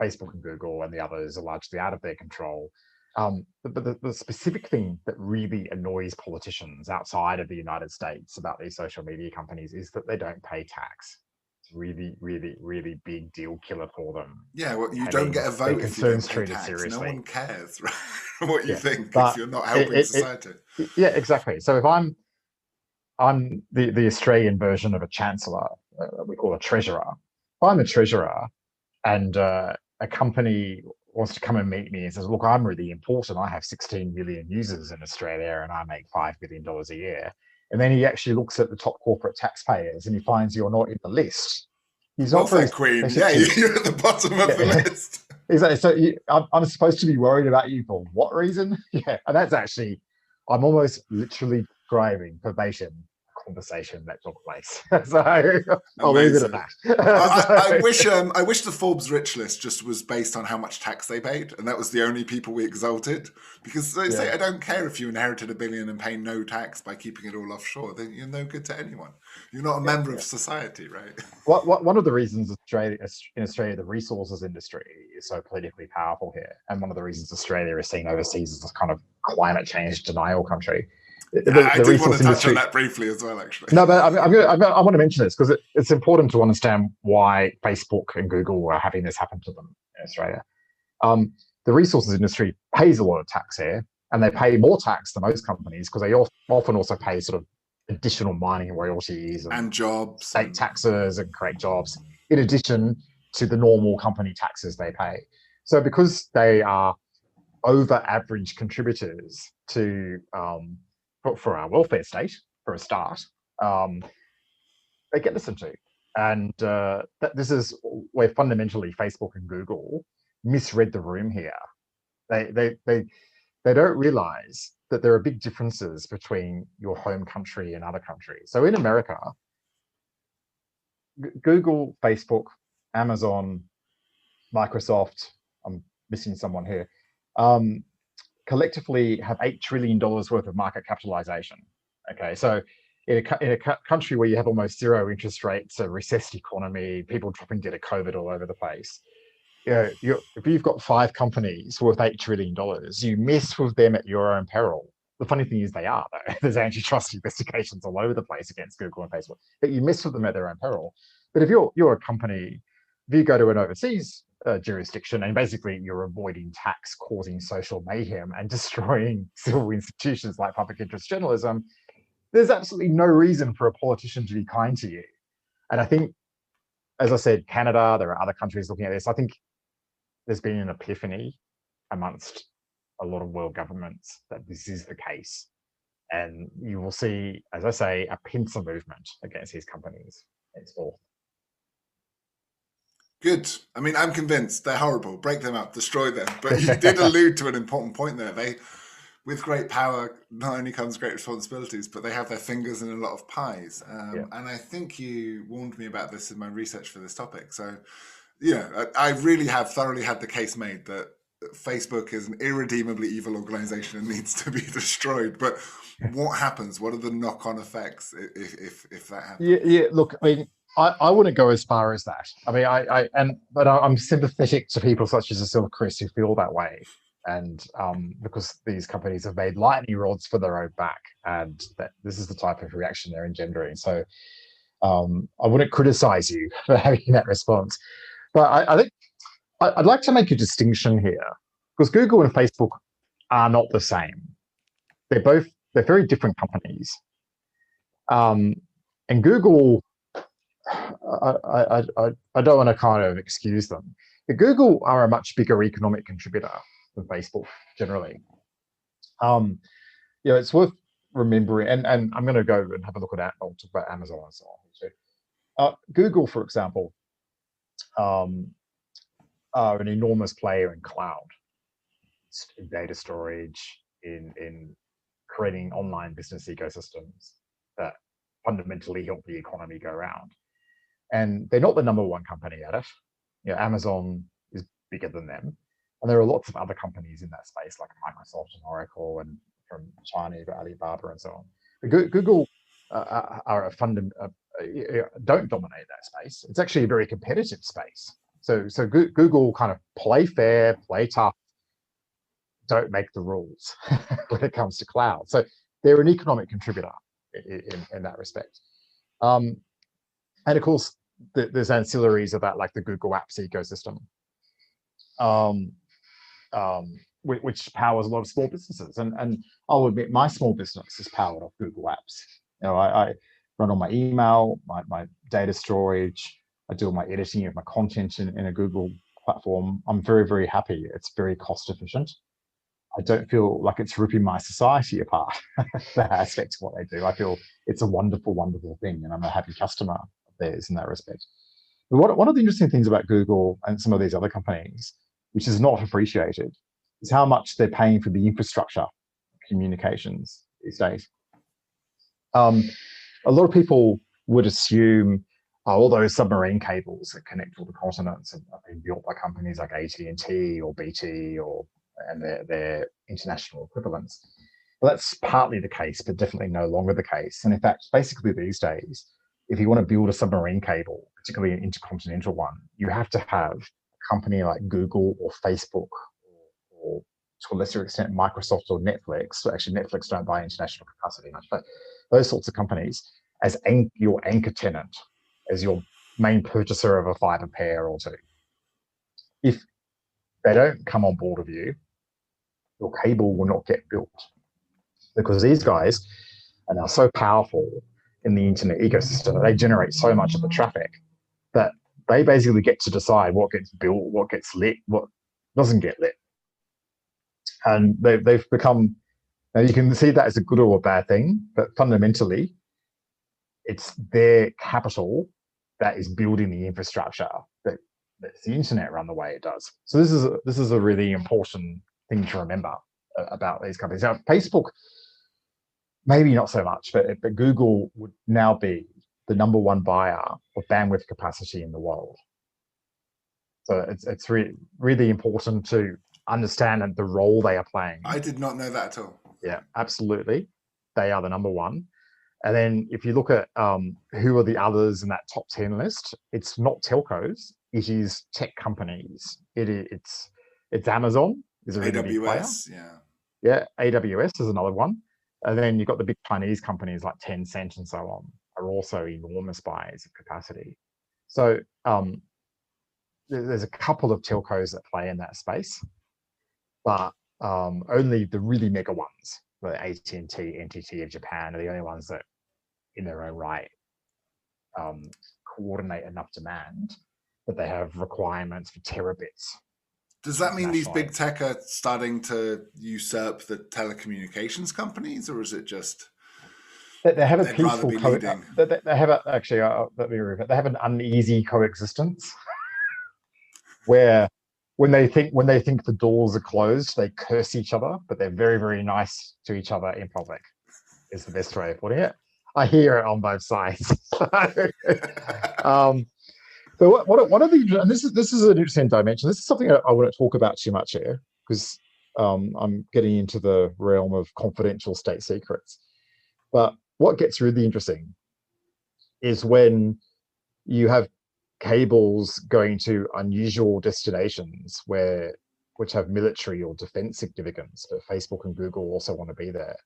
Facebook and Google and the others are largely out of their control. But the specific thing that really annoys politicians outside of the United States about these social media companies is that they don't pay tax. It's really, really, really big deal killer for them. Yeah, well, you don't get a vote if you don't pay tax. Seriously. No one cares, right? What you think if you're not helping society. Yeah, exactly. So if I'm the Australian version of a chancellor, we call a treasurer. If I'm a treasurer and a company wants to come and meet me and says, look, I'm really important. I have 16 million users in Australia and I make $5 billion a year. And then he actually looks at the top corporate taxpayers and he finds you're not in the list. He's not very queen. Yeah, you're at the bottom of the list. Exactly. So I'm supposed to be worried about you for what reason? Yeah. And that's actually, I'm almost literally describing verbatim conversation that took place. So I'll leave it at that. I wish the Forbes rich list just was based on how much tax they paid, and that was the only people we exalted. Because they say, I don't care if you inherited $1 billion and pay no tax by keeping it all offshore. Then you're no good to anyone. You're not a member of society, right? One of the reasons in Australia, the resources industry is so politically powerful here, and one of the reasons Australia is seen overseas as a kind of climate change denial country. I did want to touch on that briefly as well, actually. No, but I want to mention this because it's important to understand why Facebook and Google are having this happen to them in Australia. The resources industry pays a lot of tax here, and they pay more tax than most companies because they often also pay sort of additional mining royalties and jobs, state taxes, and create jobs in addition to the normal company taxes they pay. So because they are over average contributors to for our welfare state, for a start, they get listened to. And this is where fundamentally Facebook and Google misread the room here. They don't realize that there are big differences between your home country and other countries. So in America, Google, Facebook, Amazon, Microsoft, I'm missing someone here, collectively have $8 trillion worth of market capitalization. Okay, so in a country where you have almost zero interest rates, a recessed economy, people dropping dead of COVID all over the place, if you've got 5 companies worth $8 trillion, you mess with them at your own peril. The funny thing is they are, though. There's antitrust investigations all over the place against Google and Facebook, but you mess with them at their own peril. But if you're a company, if you go to an overseas jurisdiction and basically you're avoiding tax, causing social mayhem and destroying civil institutions like public interest journalism, there's absolutely no reason for a politician to be kind to you. And I think as I said, Canada, there are other countries looking at this. I think there's been an epiphany amongst a lot of world governments that this is the case. And you will see, as I say, a pincer movement against these companies henceforth. Good. I mean, I'm convinced they're horrible. Break them up, destroy them. But you did allude to an important point there. With great power, not only comes great responsibilities, but they have their fingers in a lot of pies. And I think you warned me about this in my research for this topic. So, I really have thoroughly had the case made that Facebook is an irredeemably evil organization and needs to be destroyed. But what happens? What are the knock-on effects if that happens? Yeah. Look, I mean, I wouldn't go as far as that. I mean, but I'm sympathetic to people such as yourself, Chris, who feel that way. And because these companies have made lightning rods for their own back, and that this is the type of reaction they're engendering. So I wouldn't criticize you for having that response. But I think I'd like to make a distinction here, because Google and Facebook are not the same. They're very different companies. And Google, I don't want to kind of excuse them, but Google are a much bigger economic contributor than Facebook generally. It's worth remembering, and I'm going to go and have a look at that. I'll talk about Amazon and so on. Google, for example, are an enormous player in cloud, in data storage, in creating online business ecosystems that fundamentally help the economy go round. And they're not the number one company at it. Amazon is bigger than them. And there are lots of other companies in that space, like Microsoft and Oracle, and from China, Alibaba, and so on. But Google don't dominate that space. It's actually a very competitive space. So Google kind of play fair, play tough, don't make the rules when it comes to cloud. So they're an economic contributor in that respect. And of course, there's ancillaries of that, like the Google Apps ecosystem, which powers a lot of small businesses. And I'll admit, my small business is powered off Google Apps. I run all my email, my data storage. I do all my editing of my content in a Google platform. I'm very, very happy. It's very cost efficient. I don't feel like it's ripping my society apart, that aspect of what they do. I feel it's a wonderful, wonderful thing, and I'm a happy customer of theirs in that respect. But one of the interesting things about Google and some of these other companies, which is not appreciated, is how much they're paying for the infrastructure of communications these days. A lot of people would assume all those submarine cables that connect all the continents have been built by companies like AT&T or BT and their international equivalents. Well, that's partly the case, but definitely no longer the case. And in fact, basically these days, if you want to build a submarine cable, particularly an intercontinental one, you have to have a company like Google or Facebook or to a lesser extent Microsoft or Netflix. Actually, Netflix don't buy international capacity much, but those sorts of companies as your anchor tenant, as your main purchaser of a fiber pair or two. If they don't come on board with you, your cable will not get built, because these guys are now so powerful in the internet ecosystem. They generate so much of the traffic that they basically get to decide what gets built, what gets lit, what doesn't get lit. And they've become, now you can see that as a good or a bad thing, but fundamentally, it's their capital that is building the infrastructure that lets the internet run the way it does. So this is a really important thing to remember about these companies. Now, Facebook, maybe not so much, but Google would now be the number one buyer of bandwidth capacity in the world. So it's really important to understand the role they are playing. I did not know that at all. Yeah, absolutely. They are the number one. And then if you look at who are the others in that top 10 list, it's not telcos, it is tech companies. It's Amazon is a really big player. Yeah, AWS is another one. And then you've got the big Chinese companies like Tencent and so on are also enormous buyers of capacity. So there's a couple of telcos that play in that space, but only the really mega ones, the AT&T, NTT of Japan, are the only ones that, in their own right, coordinate enough demand that they have requirements for terabits. Does that mean these big tech are starting to usurp the telecommunications companies, or is it just they have a peaceful they have actually let me read it. They have an uneasy coexistence where when they think the doors are closed, they curse each other, but they're very, very nice to each other in public, is the best way of putting it. I hear it on both sides. So what are the, and this is an interesting dimension. This is something I wouldn't talk about too much here, because I'm getting into the realm of confidential state secrets. But what gets really interesting is when you have cables going to unusual destinations which have military or defense significance, but Facebook and Google also want to be there.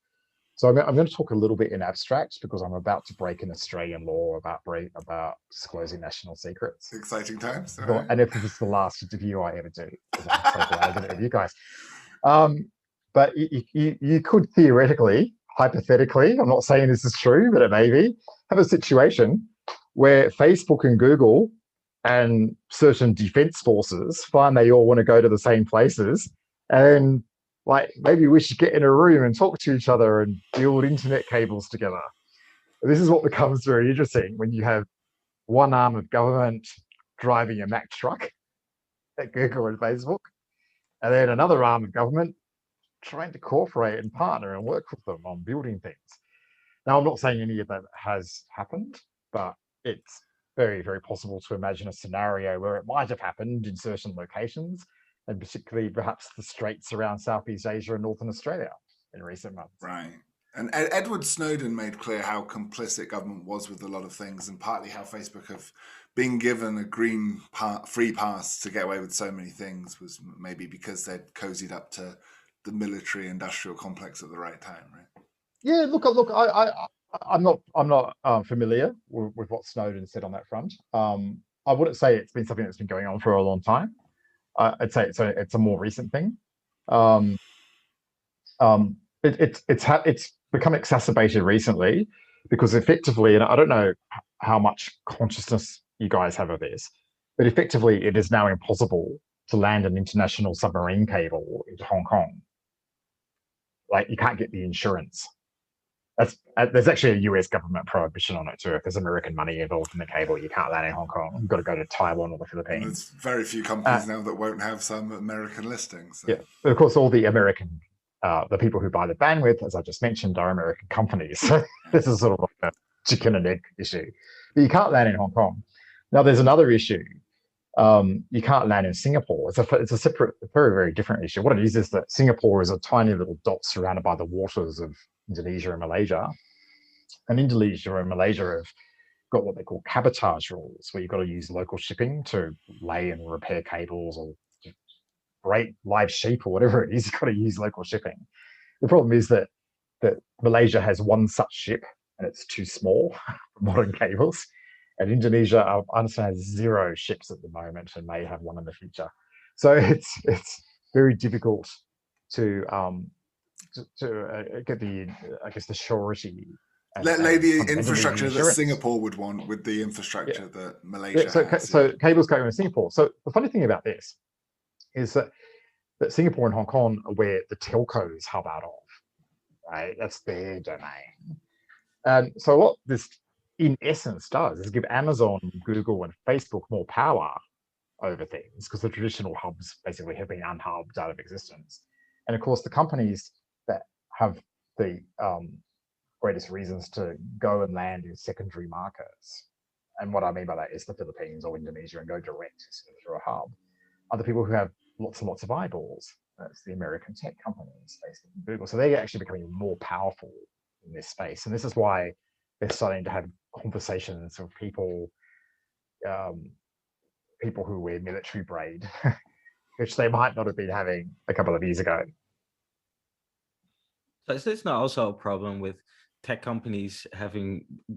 So I'm going to talk a little bit in abstract because I'm about to break an Australian law about disclosing national secrets. Exciting times. Right. And if this is the last interview I ever do, I'm so glad to interview you guys. But you could theoretically, hypothetically, I'm not saying this is true, but it may be, have a situation where Facebook and Google and certain defense forces find they all want to go to the same places, and like maybe we should get in a room and talk to each other and build internet cables together. This is what becomes very interesting when you have one arm of government driving a Mack truck at Google and Facebook, and then another arm of government trying to cooperate and partner and work with them on building things. Now, I'm not saying any of that has happened, but it's very, very possible to imagine a scenario where it might have happened in certain locations, and particularly perhaps the straits around Southeast Asia and Northern Australia in recent months. Right. And Edward Snowden made clear how complicit government was with a lot of things, and partly how Facebook have been given a free pass to get away with so many things was maybe because they'd cozied up to the military industrial complex at the right time, right? Yeah, look, I'm not familiar with what Snowden said on that front. I wouldn't say it's been something that's been going on for a long time. I'd say it's a more recent thing. It's become exacerbated recently because effectively, and I don't know how much consciousness you guys have of this, but effectively it is now impossible to land an international submarine cable into Hong Kong. Like, you can't get the insurance. There's actually a US government prohibition on it too. If there's American money involved in the cable, you can't land in Hong Kong. You've got to go to Taiwan or the Philippines. And there's very few companies now that won't have some American listings. So. Yeah, but of course, all the American, the people who buy the bandwidth, as I just mentioned, are American companies. So this is sort of like a chicken and egg issue. But you can't land in Hong Kong. Now, there's another issue. You can't land in Singapore. It's a separate, very, very different issue. What it is that Singapore is a tiny little dot surrounded by the waters of Indonesia and Malaysia. And Indonesia and Malaysia have got what they call cabotage rules, where you've got to use local shipping to lay and repair cables or break live sheep or whatever it is. You've got to use local shipping. The problem is that Malaysia has one such ship, and it's too small for modern cables. And Indonesia, I understand, has 0 ships at the moment and may have one in the future. So it's very difficult to get the, I guess, the surety. Lay the infrastructure that Singapore would want with the infrastructure that Malaysia has. So cables going to Singapore. So the funny thing about this is that Singapore and Hong Kong are where the telcos hub out of, right? That's their domain. And so what this in essence does is give Amazon, Google, and Facebook more power over things, because the traditional hubs basically have been unhubbed out of existence. And of course, the companies that have the greatest reasons to go and land in secondary markets, and what I mean by that is the Philippines or Indonesia, and go direct through a hub, are the people who have lots and lots of eyeballs. That's the American tech companies, Facebook and Google. So they're actually becoming more powerful in this space. And this is why they're starting to have conversations with people who wear military braid, which they might not have been having a couple of years ago. So is this not also a problem with tech companies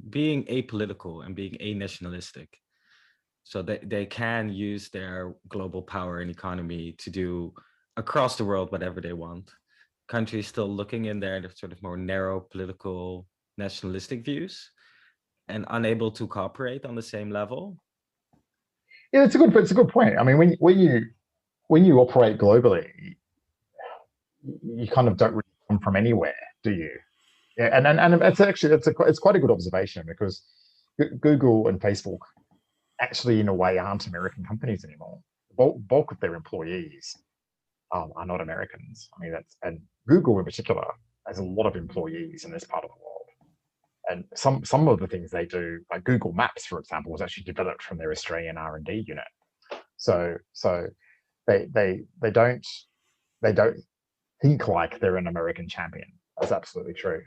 being apolitical and being a-nationalistic? So they can use their global power and economy to do across the world whatever they want. Countries still looking in their sort of more narrow political nationalistic views, and unable to cooperate on the same level? Yeah, it's a good point. I mean, when you operate globally, you kind of don't really come from anywhere, do you? Yeah, and it's actually it's quite a good observation, because Google and Facebook actually, in a way, aren't American companies anymore. The bulk of their employees are not Americans. I mean, and Google in particular has a lot of employees in this part of the world. And some of the things they do, like Google Maps, for example, was actually developed from their Australian R&D unit. So they don't think like they're an American champion. That's absolutely true.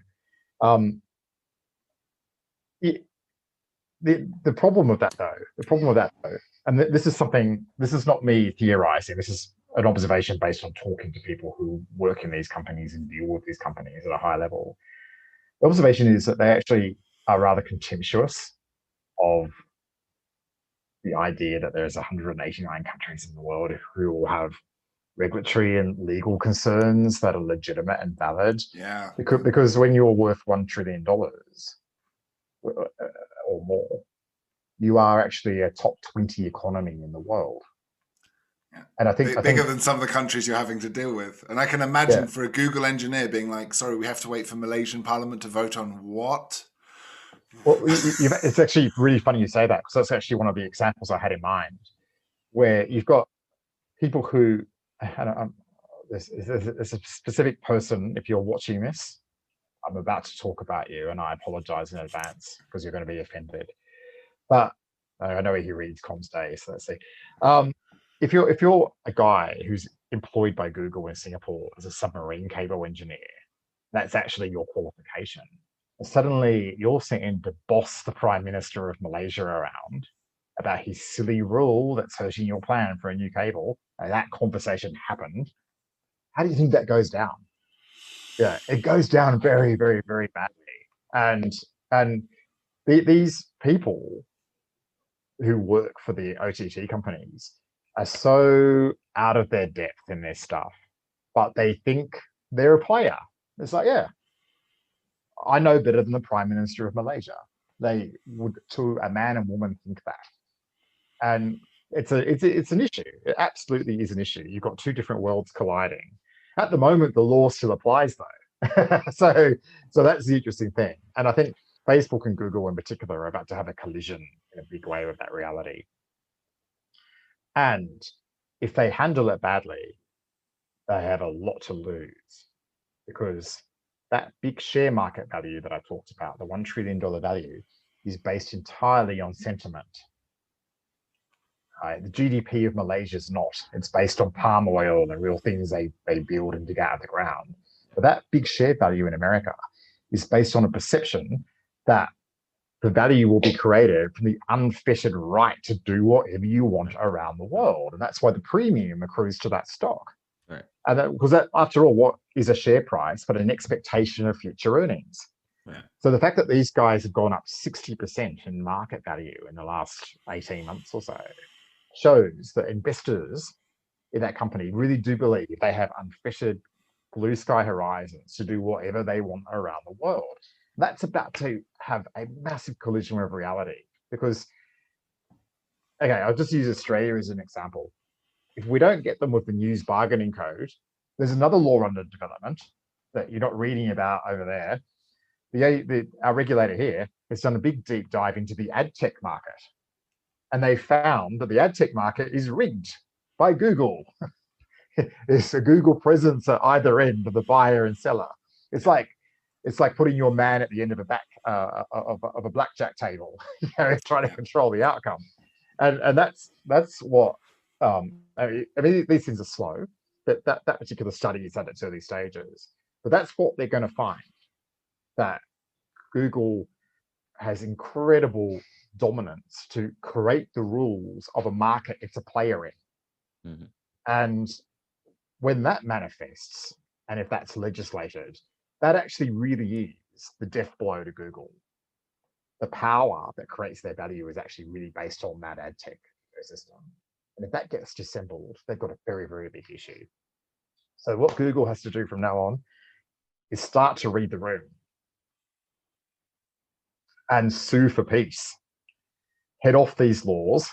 The problem with that though, and this is not me theorizing. This is an observation based on talking to people who work in these companies and deal with these companies at a high level. The observation is that they actually are rather contemptuous of the idea that there's 189 countries in the world who will have regulatory and legal concerns that are legitimate and valid. Yeah. Because when you're worth $1 trillion or more, you are actually a top 20 economy in the world. Yeah. And I think bigger than some of the countries you're having to deal with. And I can imagine for a Google engineer being like, sorry, we have to wait for Malaysian Parliament to vote on what? Well, it's actually really funny you say that, because that's actually one of the examples I had in mind, where you've got people who, there's a specific person, if you're watching this, I'm about to talk about you, and I apologize in advance because you're going to be offended. But I know he reads Comms Day, so let's see. If you're a guy who's employed by Google in Singapore as a submarine cable engineer, that's actually your qualification. And suddenly you're sent in to boss the Prime Minister of Malaysia around about his silly rule that's hurting your plan for a new cable. And that conversation happened. How do you think that goes down? Yeah, it goes down very, very, very badly. And these people who work for the OTT companies are so out of their depth in their stuff, but they think they're a player. It's like, yeah, I know better than the Prime Minister of Malaysia. They would, to a man and woman, think that. And it's an issue. It absolutely is an issue. You've got two different worlds colliding. At the moment, the law still applies though. so that's the interesting thing. And I think Facebook and Google in particular are about to have a collision in a big way with that reality. And if they handle it badly, they have a lot to lose, because that big share market value that I talked about, the $1 trillion value, is based entirely on sentiment. The GDP of Malaysia is not. It's based on palm oil and the real things they build and dig out of the ground. But that big share value in America is based on a perception that the value will be created from the unfettered right to do whatever you want around the world. And that's why the premium accrues to that stock. Right. And because that, after all, what is a share price but an expectation of future earnings? Yeah. So the fact that these guys have gone up 60% in market value in the last 18 months or so shows that investors in that company really do believe they have unfettered blue sky horizons to do whatever they want around the world. That's about to have a massive collision with reality, because, okay, I'll just use Australia as an example. If we don't get them with the news bargaining code, there's another law under development that you're not reading about over there. Our regulator here has done a big deep dive into the ad tech market, and they found that the ad tech market is rigged by Google. There's a Google presence at either end of the buyer and seller. It's like putting your man at the end of a blackjack table, trying to control the outcome. And that's what I mean, these things are slow, but that particular study is at its early stages. But that's what they're going to find, that Google has incredible dominance to create the rules of a market it's a player in. Mm-hmm. And when that manifests, and if that's legislated, that actually really is the death blow to Google. The power that creates their value is actually really based on that ad tech ecosystem. And if that gets dissembled, they've got a very, very big issue. So what Google has to do from now on is start to read the room. and sue for peace, head off these laws,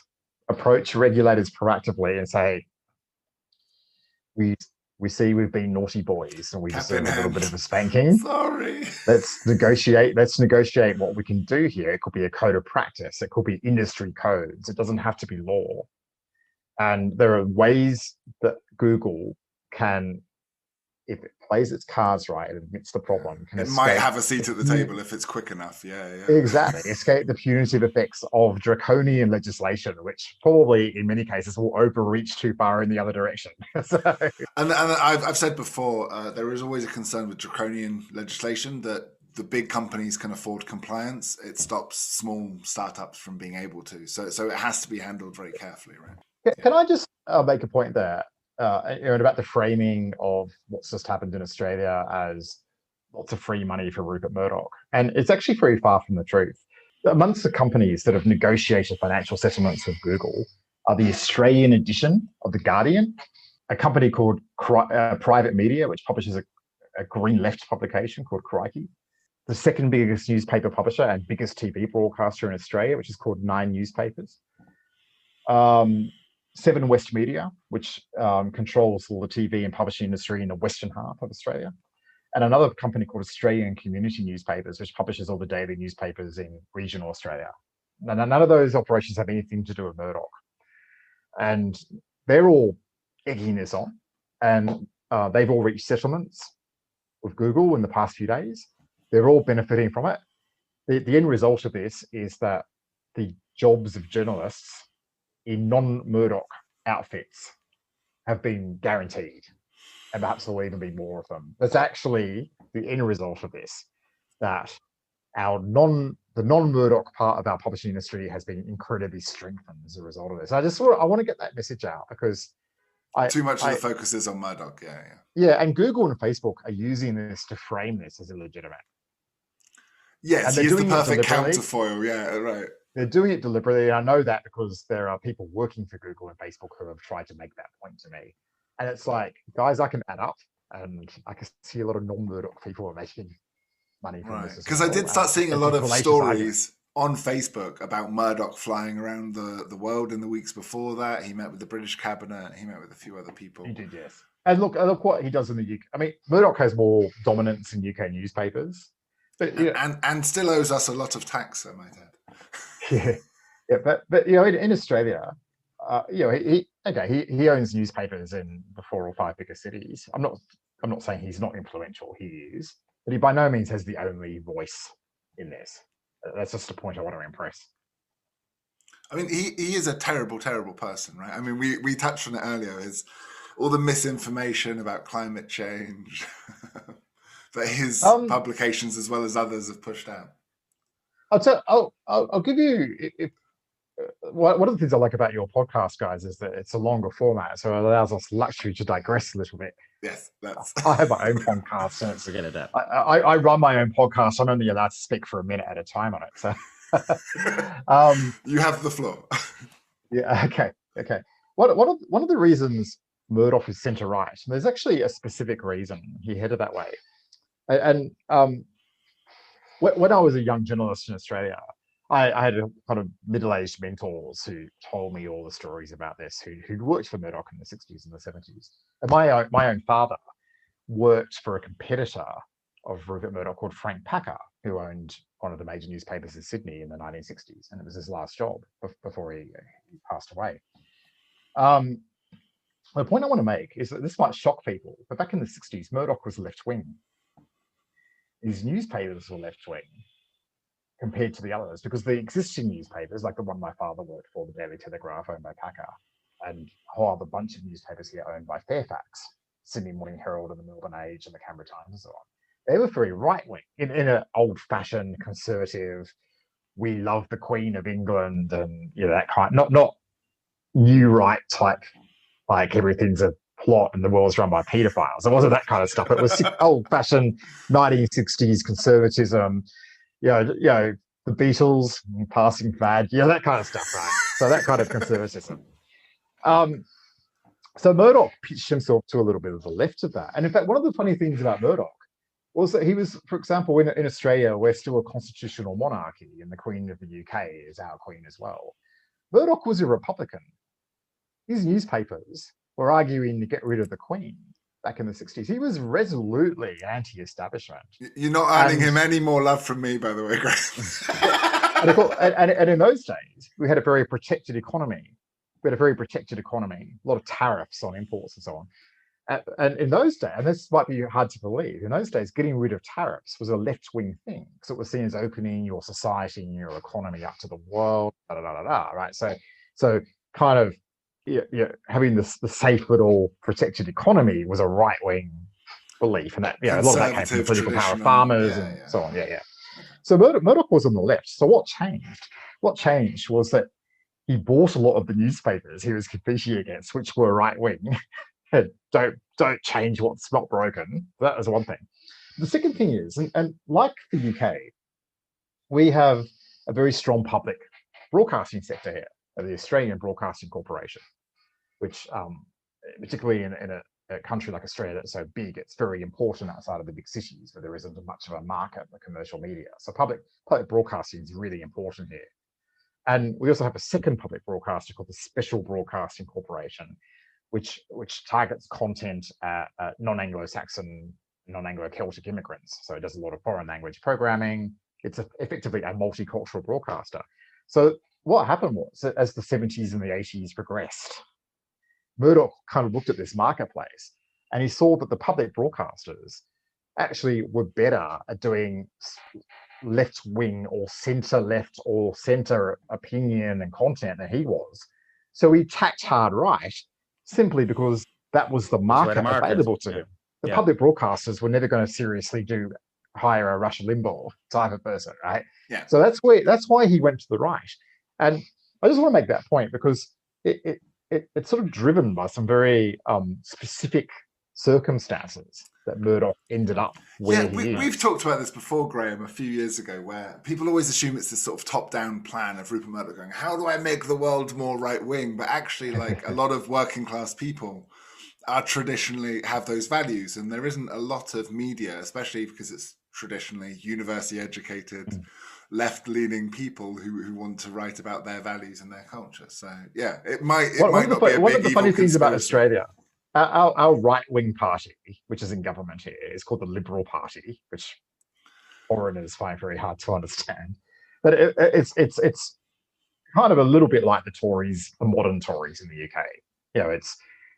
approach regulators proactively and say, we see we've been naughty boys and we deserve a little bit of a spanking. Sorry. Let's negotiate what we can do here. It could be a code of practice. It could be industry codes. It doesn't have to be law. And there are ways that Google can, if it plays its cards right and admits the problem, it might have a seat at the table if it's quick enough. Yeah. Exactly. Escape the punitive effects of draconian legislation, which probably in many cases will overreach too far in the other direction. And I've said before, there is always a concern with draconian legislation that the big companies can afford compliance. It stops small startups from being able to. So it has to be handled very carefully, right? Can I just make a point there? About the framing of what's just happened in Australia as lots of free money for Rupert Murdoch. And it's actually very far from the truth. Amongst the companies that have negotiated financial settlements with Google are the Australian edition of The Guardian, a company called Private Media, which publishes a green left publication called Crikey, the second biggest newspaper publisher and biggest TV broadcaster in Australia, which is called Nine Newspapers. Seven West Media, which controls all the TV and publishing industry in the western half of Australia. And another company called Australian Community Newspapers, which publishes all the daily newspapers in regional Australia. Now, none of those operations have anything to do with Murdoch. And they're all egging this on. And they've all reached settlements with Google in the past few days. They're all benefiting from it. The end result of this is that the jobs of journalists in non-Murdoch outfits have been guaranteed, and perhaps there'll even be more of them. That's actually the end result of this, that the non-Murdoch part of our publishing industry has been incredibly strengthened as a result of this. I want to get that message out because too much of the focus is on Murdoch. Yeah, and Google and Facebook are using this to frame this as illegitimate. Yes, he's the perfect counterfoil. Yeah, right. They're doing it deliberately. And I know that because there are people working for Google and Facebook who have tried to make that point to me. And it's like, guys, I can add up, and I can see a lot of non-Murdoch people are making money from this. Because I did start seeing a lot of stories on Facebook about Murdoch flying around the world in the weeks before that. He met with the British cabinet. He met with a few other people. He did, yes. And look what he does in the UK. I mean, Murdoch has more dominance in UK newspapers. But, and still owes us a lot of tax, I might add. Yeah, but in Australia, he owns newspapers in the 4 or 5 biggest cities. I'm not saying he's not influential. He is, but he by no means has the only voice in this. That's just a point I want to impress. I mean, he is a terrible, terrible person, right? I mean, we touched on it earlier. Is all the misinformation about climate change that his publications as well as others have pushed out. I'll give you. One of the things I like about your podcast, guys, is that it's a longer format, so it allows us luxury to digress a little bit. Yes, I have my own podcast, and forget it. I run my own podcast. I'm only allowed to speak for a minute at a time on it. So, you have the floor. Yeah. Okay. One of the reasons Murdoch is centre right, and there's actually a specific reason he headed that way, and when I was a young journalist in Australia, I had a kind of middle-aged mentors who told me all the stories about this, who'd worked for Murdoch in the 60s and the 70s. And my own father worked for a competitor of Rupert Murdoch called Frank Packer, who owned one of the major newspapers in Sydney in the 1960s. And it was his last job before he passed away. The point I want to make is that this might shock people, but back in the 60s, Murdoch was left-wing. His newspapers were left-wing compared to the others, because the existing newspapers, like the one my father worked for, the Daily Telegraph, owned by Packer, and a whole other bunch of newspapers here owned by Fairfax, Sydney Morning Herald and the Melbourne Age and the Canberra Times and so on. They were very right-wing, in an old-fashioned, conservative, we love the Queen of England, and that kind, not new right type, like everything's a plot and the world's run by paedophiles. It wasn't that kind of stuff. It was old-fashioned 1960s conservatism, the Beatles, passing fad, that kind of stuff, right? So that kind of conservatism. So Murdoch pitched himself to a little bit of the left of that. And in fact, one of the funny things about Murdoch Well, so he was, for example, in Australia, we're still a constitutional monarchy, and the Queen of the UK is our Queen as well. Murdoch was a Republican. His newspapers were arguing to get rid of the Queen back in the 60s. He was resolutely anti-establishment. You're not earning him any more love from me, by the way, Graham. and in those days, we had a very protected economy. We had a very protected economy, a lot of tariffs on imports and so on. And in those days, and this might be hard to believe, in those days, getting rid of tariffs was a left-wing thing because it was seen as opening your society and your economy up to the world, right? So kind of having the safe little protected economy was a right-wing belief, and that a lot of that came from the political power of farmers and so on. So Murdoch was on the left. So what changed? What changed was that he bought a lot of the newspapers he was competing against, which were right-wing. Don't change what's not broken. That was one thing. The second thing is, and like the UK, we have a very strong public broadcasting sector here, the Australian Broadcasting Corporation, which particularly in a country like Australia that's so big, it's very important outside of the big cities where there isn't much of a market for commercial media. So public broadcasting is really important here. And we also have a second public broadcaster called the Special Broadcasting Corporation, which targets content at non-Anglo-Saxon, non-Anglo-Celtic immigrants. So it does a lot of foreign language programming. It's effectively a multicultural broadcaster. So what happened was, as the 70s and the 80s progressed, Murdoch kind of looked at this marketplace and he saw that the public broadcasters actually were better at doing left-wing or centre-left or centre opinion and content than he was. So he tacked hard right, simply because that was the market available to him. The public broadcasters were never going to seriously hire a Rush Limbaugh type of person, right? Yeah. So that's why he went to the right. And I just want to make that point because it's sort of driven by some very specific circumstances that Murdoch ended up where he is. We've talked about this before, Graham, a few years ago, where people always assume it's this sort of top-down plan of Rupert Murdoch going, how do I make the world more right-wing? But actually, like, a lot of working-class people are traditionally have those values, and there isn't a lot of media, especially because it's traditionally university-educated, left-leaning people who want to write about their values and their culture. So, yeah, it might not be a big One of the funny things about conspiracy. Australia, our right-wing party, which is in government here, is called the Liberal Party, which foreigners find very hard to understand. But it's kind of a little bit like the Tories, the modern Tories in the UK.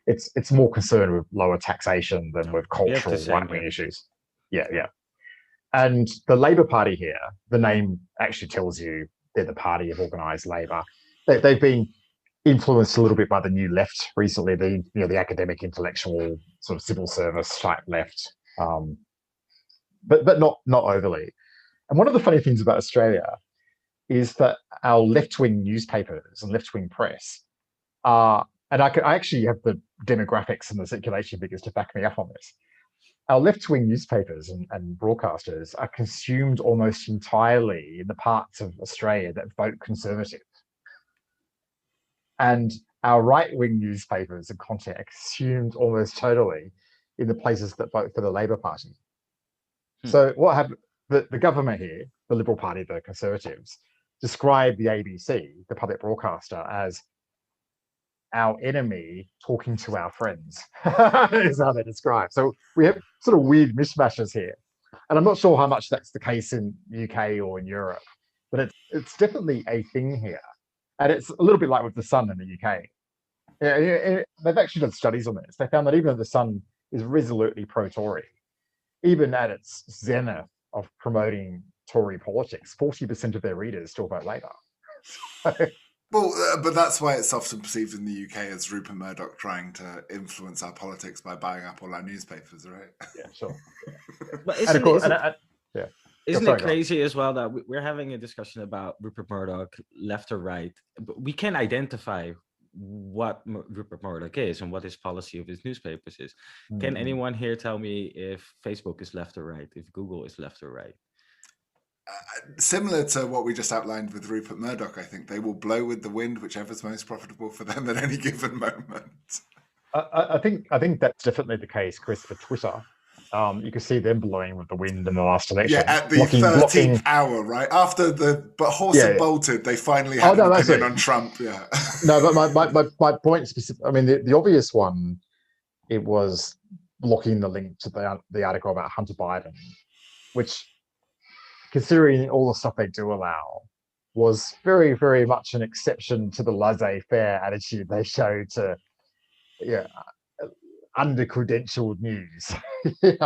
It's more concerned with lower taxation than with cultural right-wing issues. Yeah. And the Labour Party here, the name actually tells you they're the party of organised labour. They've been influenced a little bit by the new left recently, the academic, intellectual, sort of civil service type left, but not overly. And one of the funny things about Australia is that our left-wing newspapers and left-wing press are, and I actually have the demographics and the circulation figures to back me up on this. Our left-wing newspapers and broadcasters are consumed almost entirely in the parts of Australia that vote Conservative. And our right-wing newspapers and content are consumed almost totally in the places that vote for the Labour Party. So what happened, the government here, the Liberal Party, the Conservatives, describe the ABC, the public broadcaster, as our enemy talking to our friends, is how they describe. So we have sort of weird mishmashes here. And I'm not sure how much that's the case in the UK or in Europe, but it's definitely a thing here. And it's a little bit like with The Sun in the UK. They've actually done studies on this. They found that even though The Sun is resolutely pro-Tory, even at its zenith of promoting Tory politics, 40% of their readers still vote Labour. Well, but that's why it's often perceived in the UK as Rupert Murdoch trying to influence our politics by buying up all our newspapers, right? Yeah, sure. But isn't it crazy as well that we're having a discussion about Rupert Murdoch, left or right, but we can identify what Rupert Murdoch is and what his policy of his newspapers is. Can anyone here tell me if Facebook is left or right, if Google is left or right? Similar to what we just outlined with Rupert Murdoch, I think they will blow with the wind, whichever's most profitable for them at any given moment. I think that's definitely the case, Chris, for Twitter. You could see them blowing with the wind in the last election. Yeah, at the 13th hour, right? After but horse had bolted, they finally had an opinion on Trump. Yeah. No, but my point specific. I mean, the obvious one, it was blocking the link to the article about Hunter Biden, which, considering all the stuff they do allow, was very, very much an exception to the laissez-faire attitude they show to under-credentialed news. We're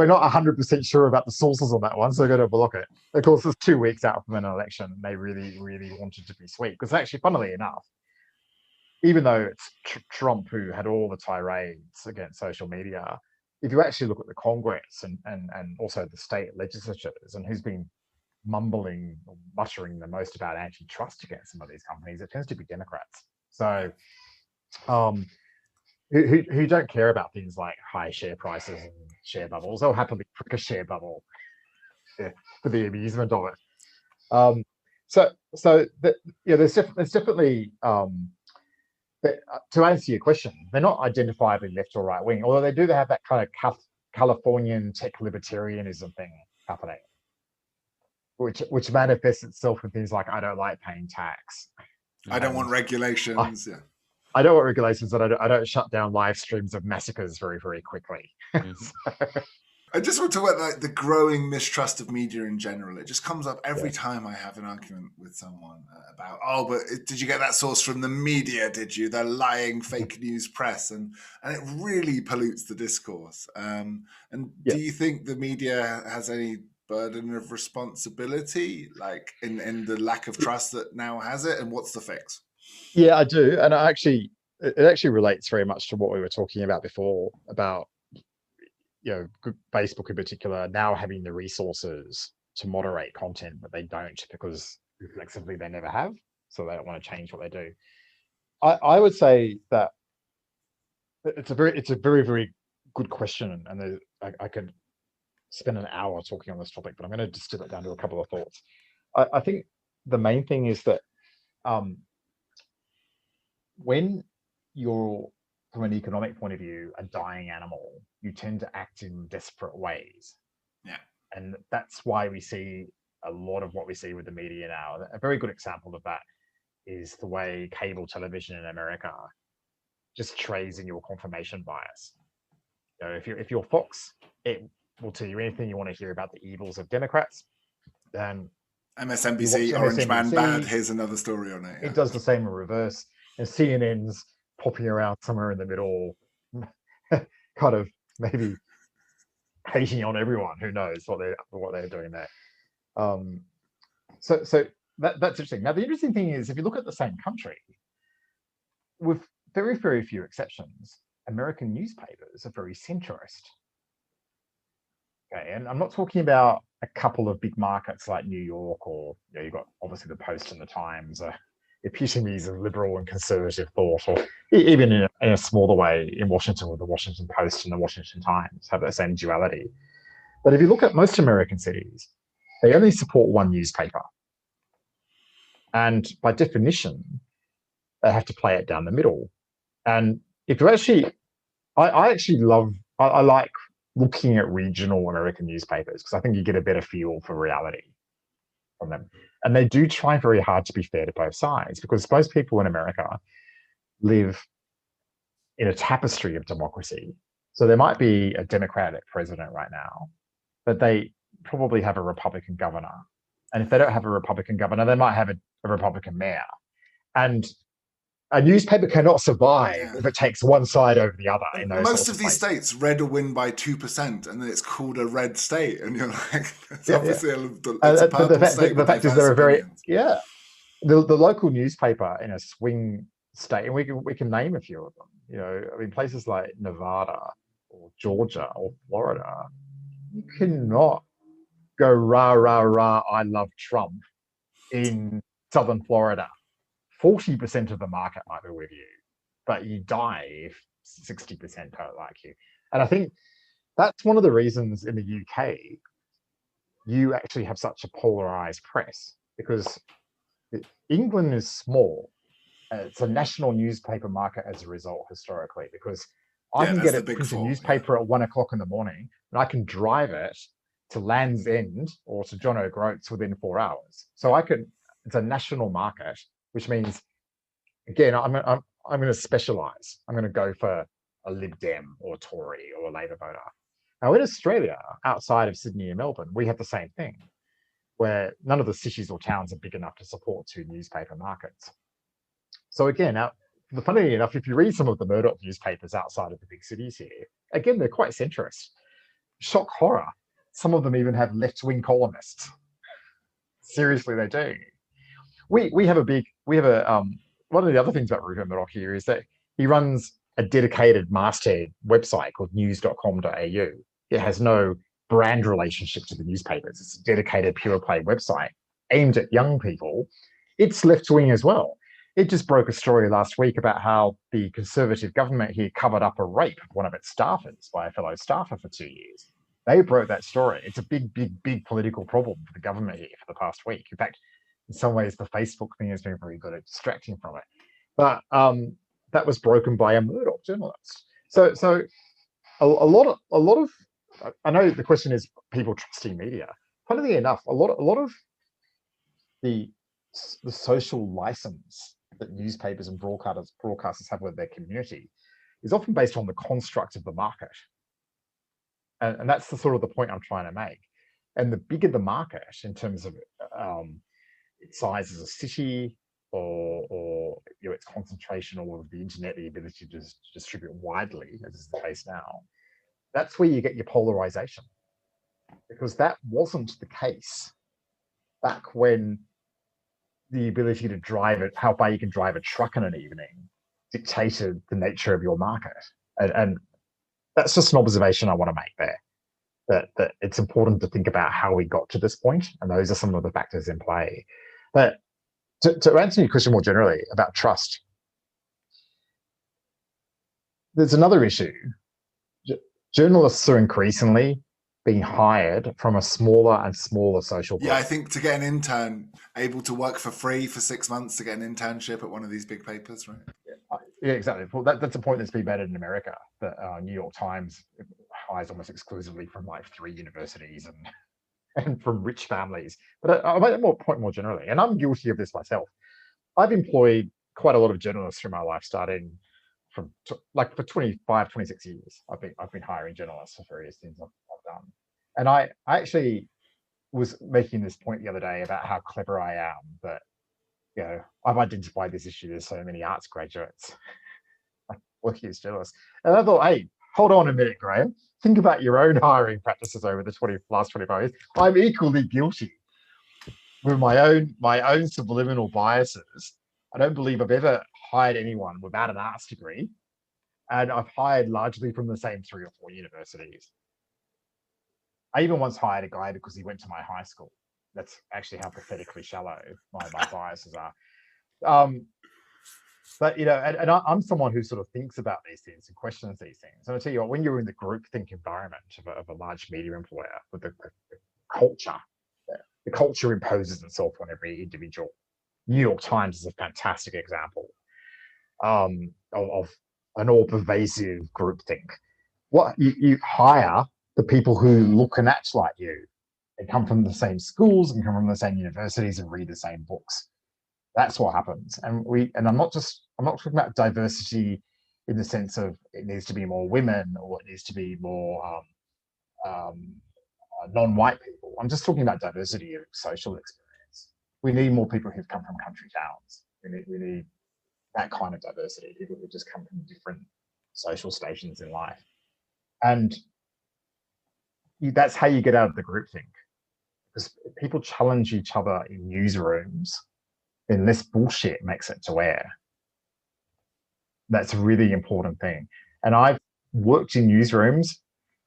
not 100% sure about the sources on that one, so we're going to block it. Of course, it's 2 weeks out from an election, and they really, really wanted to be sweet. Because actually, funnily enough, even though it's Trump who had all the tirades against social media, if you actually look at the Congress and also the state legislatures and who's been mumbling or muttering the most about antitrust against some of these companies, it tends to be Democrats. So who don't care about things like high share prices and share bubbles. They'll happily prick a share bubble for the amusement of it. There's definitely to answer your question, they're not identifiably left or right wing, although they do have that kind of Californian tech libertarianism thing happening, which manifests itself in things like, I don't like paying tax. I don't want regulations. I don't want regulations, and I don't shut down live streams of massacres very, very quickly. I just want to talk about the growing mistrust of media in general. It just comes up every time I have an argument with someone about, but did you get that source from the media? Did you? They're lying fake news press, and it really pollutes the discourse. Do you think the media has any burden of responsibility, like in the lack of trust that now has it? And what's the fix? Yeah, I do, and it actually relates very much to what we were talking about before about Facebook in particular now having the resources to moderate content, but they don't because reflexively they never have, so they don't want to change what they do. I would say that it's a very, very good question, and I could spend an hour talking on this topic, but I'm going to distill it down to a couple of thoughts. I think the main thing is that when you're, from an economic point of view, a dying animal, you tend to act in desperate ways. Yeah. And that's why we see a lot of what we see with the media now. A very good example of that is the way cable television in America just trades in your confirmation bias. If you're Fox, it will tell you anything you want to hear about the evils of Democrats. Then MSNBC, Orange Man bad, here's another story on it. Yeah. It does the same in reverse. And CNN's popping around somewhere in the middle, kind of maybe hating on everyone. Who knows what they're doing there. So that's interesting. Now the interesting thing is, if you look at the same country, with very, very few exceptions, American newspapers are very centrist. Okay, and I'm not talking about a couple of big markets like New York, or you've got obviously the Post and the Times, epitomes of liberal and conservative thought, or even in a smaller way in Washington, with the Washington Post and the Washington Times have that same duality. But if you look at most American cities, they only support one newspaper. And by definition, they have to play it down the middle. And if you actually, I like looking at regional American newspapers because I think you get a better feel for reality from them. And they do try very hard to be fair to both sides, because most people in America live in a tapestry of democracy. So there might be a Democratic president right now, but they probably have a Republican governor. And if they don't have a Republican governor, they might have a Republican mayor. And a newspaper cannot survive if it takes one side over the other. In those most of these states, red will win by 2%, and then it's called a red state, and you're like, it's obviously a purple state. The fact is, there are the local newspaper in a swing state, and we can name a few of them. Places like Nevada or Georgia or Florida, you cannot go rah rah rah, I love Trump in Southern Florida. 40% of the market might be with you, but you die if 60% don't like you. And I think that's one of the reasons in the UK you actually have such a polarized press, because England is small. It's a national newspaper market as a result, historically, because I can get it printed newspaper at 1 o'clock in the morning, and I can drive it to Land's End or to John O'Groats within 4 hours. So it's a national market, which means, again, I'm going to specialize. I'm going to go for a Lib Dem or a Tory or a Labor voter. Now, in Australia, outside of Sydney and Melbourne, we have the same thing, where none of the cities or towns are big enough to support 2 newspaper markets. So again, funnily enough, if you read some of the Murdoch newspapers outside of the big cities here, again, they're quite centrist. Shock horror. Some of them even have left-wing columnists. Seriously, they do. We have one of the other things about Rupert Murdoch here is that he runs a dedicated masthead website called news.com.au. It has no brand relationship to the newspapers. It's a dedicated pure play website aimed at young people. It's left-wing as well. It just broke a story last week about how the Conservative government here covered up a rape of one of its staffers by a fellow staffer for 2 years. They broke that story. It's a big, big, big political problem for the government here for the past week. In fact, in some ways, the Facebook thing has been very good at distracting from it. But that was broken by a Murdoch journalist. So a lot of I know the question is people trusting media. Funnily enough, a lot of the social license that newspapers and broadcasters have with their community is often based on the construct of the market. And that's the sort of the point I'm trying to make. And the bigger the market in terms of its size as a city or its concentration all of the internet, the ability to distribute widely, as is the case now, that's where you get your polarization. Because that wasn't the case back when the ability to drive it, how far you can drive a truck in an evening, dictated the nature of your market. And that's just an observation I want to make there. That it's important to think about how we got to this point, and those are some of the factors in play. But to answer your question more generally about trust, there's another issue. Journalists are increasingly being hired from a smaller and smaller social group. Yeah, I think to get an intern, able to work for free for 6 months to get an internship at one of these big papers, right? Yeah, exactly. Well, that's a point that's been made in America, that New York Times hires almost exclusively from like 3 universities and from rich families. But I'll make a point more generally, and I'm guilty of this myself. I've employed quite a lot of journalists through my life, starting from for 25, 26 years. I've been hiring journalists for various things I've done. And I actually was making this point the other day about how clever I am, that I've identified this issue. There's so many arts graduates working as journalists. And I thought, hey, hold on a minute, Graham. Think about your own hiring practices over the last 25 years. I'm equally guilty with my own subliminal biases. I don't believe I've ever hired anyone without an arts degree. And I've hired largely from the same 3 or 4 universities. I even once hired a guy because he went to my high school. That's actually how pathetically shallow my biases are. But and I'm someone who sort of thinks about these things and questions these things. And I tell you what, when you're in the groupthink environment of a large media employer, with the culture imposes itself on every individual. New York Times is a fantastic example of an all-pervasive groupthink. What you hire the people who look and act like you. They come from the same schools and come from the same universities and read the same books. That's what happens. And I'm not talking about diversity in the sense of it needs to be more women or it needs to be more non-white people. I'm just talking about diversity of social experience. We need more people who've come from country towns. We need that kind of diversity, people who just come from different social stations in life. And that's how you get out of the groupthink. Because people challenge each other in newsrooms, then less bullshit makes it to air. That's a really important thing. And I've worked in newsrooms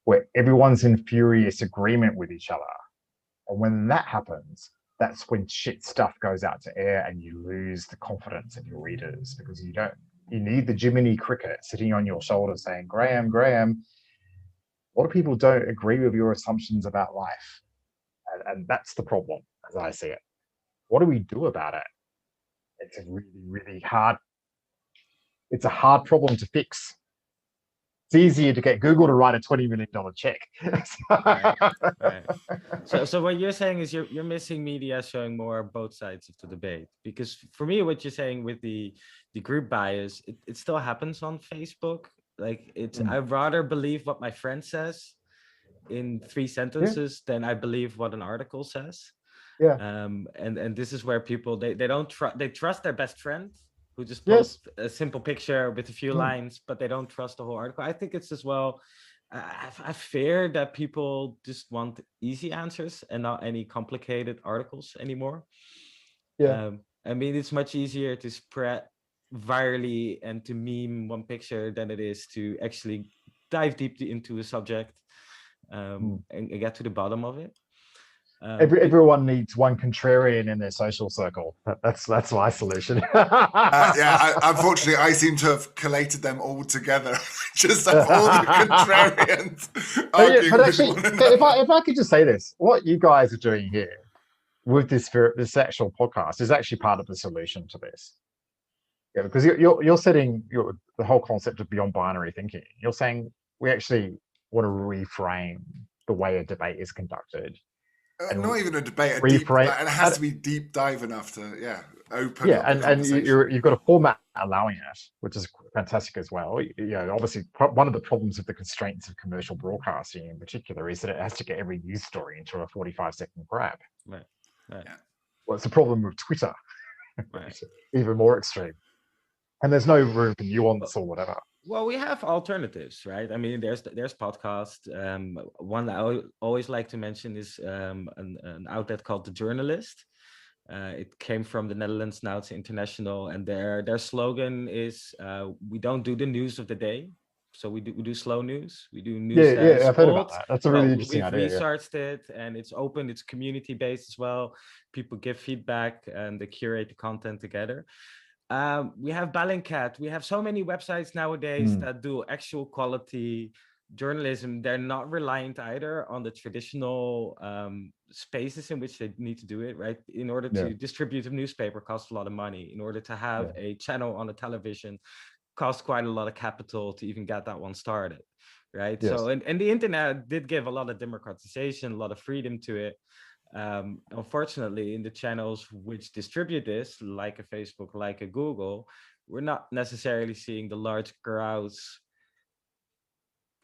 where everyone's in furious agreement with each other. And when that happens, that's when shit stuff goes out to air and you lose the confidence of your readers, because you need the Jiminy Cricket sitting on your shoulder saying, Graham, a lot of people don't agree with your assumptions about life. And that's the problem, as I see it. What do we do about it? It's a really, really hard, it's a hard problem to fix. It's easier to get Google to write a $20 million check. Right. So what you're saying is you're missing media showing more both sides of the debate, because for me, what you're saying with the group bias, it still happens on Facebook. Like I'd rather believe what my friend says in 3 sentences than I believe what an article says. Yeah. And this is where people they don't trust, they trust their best friend who just posts a simple picture with a few lines, but they don't trust the whole article. I think it's as well, I fear that people just want easy answers and not any complicated articles anymore. I mean, it's much easier to spread virally and to meme one picture than it is to actually dive deeply into a subject and get to the bottom of it. Everyone needs one contrarian in their social circle. That's my solution. Unfortunately, I seem to have collated them all together. Just have all the contrarians arguing but actually, with one another. if I could just say this, what you guys are doing here with this actual podcast is actually part of the solution to this. Yeah, because you're setting the whole concept of beyond binary thinking. You're saying we actually want to reframe the way a debate is conducted. Not even a debate, it has to be deep dive enough to open up the conversation. You've got a format allowing it, which is fantastic as well. Obviously one of the problems of the constraints of commercial broadcasting in particular is that it has to get every news story into a 45-second grab. Right. Yeah. Well, it's a problem with Twitter. Right. Even more extreme, and there's no room for nuance or whatever. Well, we have alternatives, right? I mean, there's podcast. One that I always like to mention is an outlet called The Journalist. It came from the Netherlands, now it's international, and their slogan is we don't do the news of the day, so we do slow news. We do news. I've heard about that. That's a really interesting idea. We've researched it, and it's open. It's community based as well. People give feedback, and they curate the content together. We have Bellingcat. We have so many websites nowadays that do actual quality journalism. They're not reliant either on the traditional spaces in which they need to do it, right? In order to distribute a newspaper costs a lot of money. In order to have a channel on a television costs quite a lot of capital to even get that one started, right? Yes. So, and the internet did give a lot of democratization, a lot of freedom to it. Unfortunately, in the channels which distribute this, like a Facebook, like a Google, we're not necessarily seeing the large crowds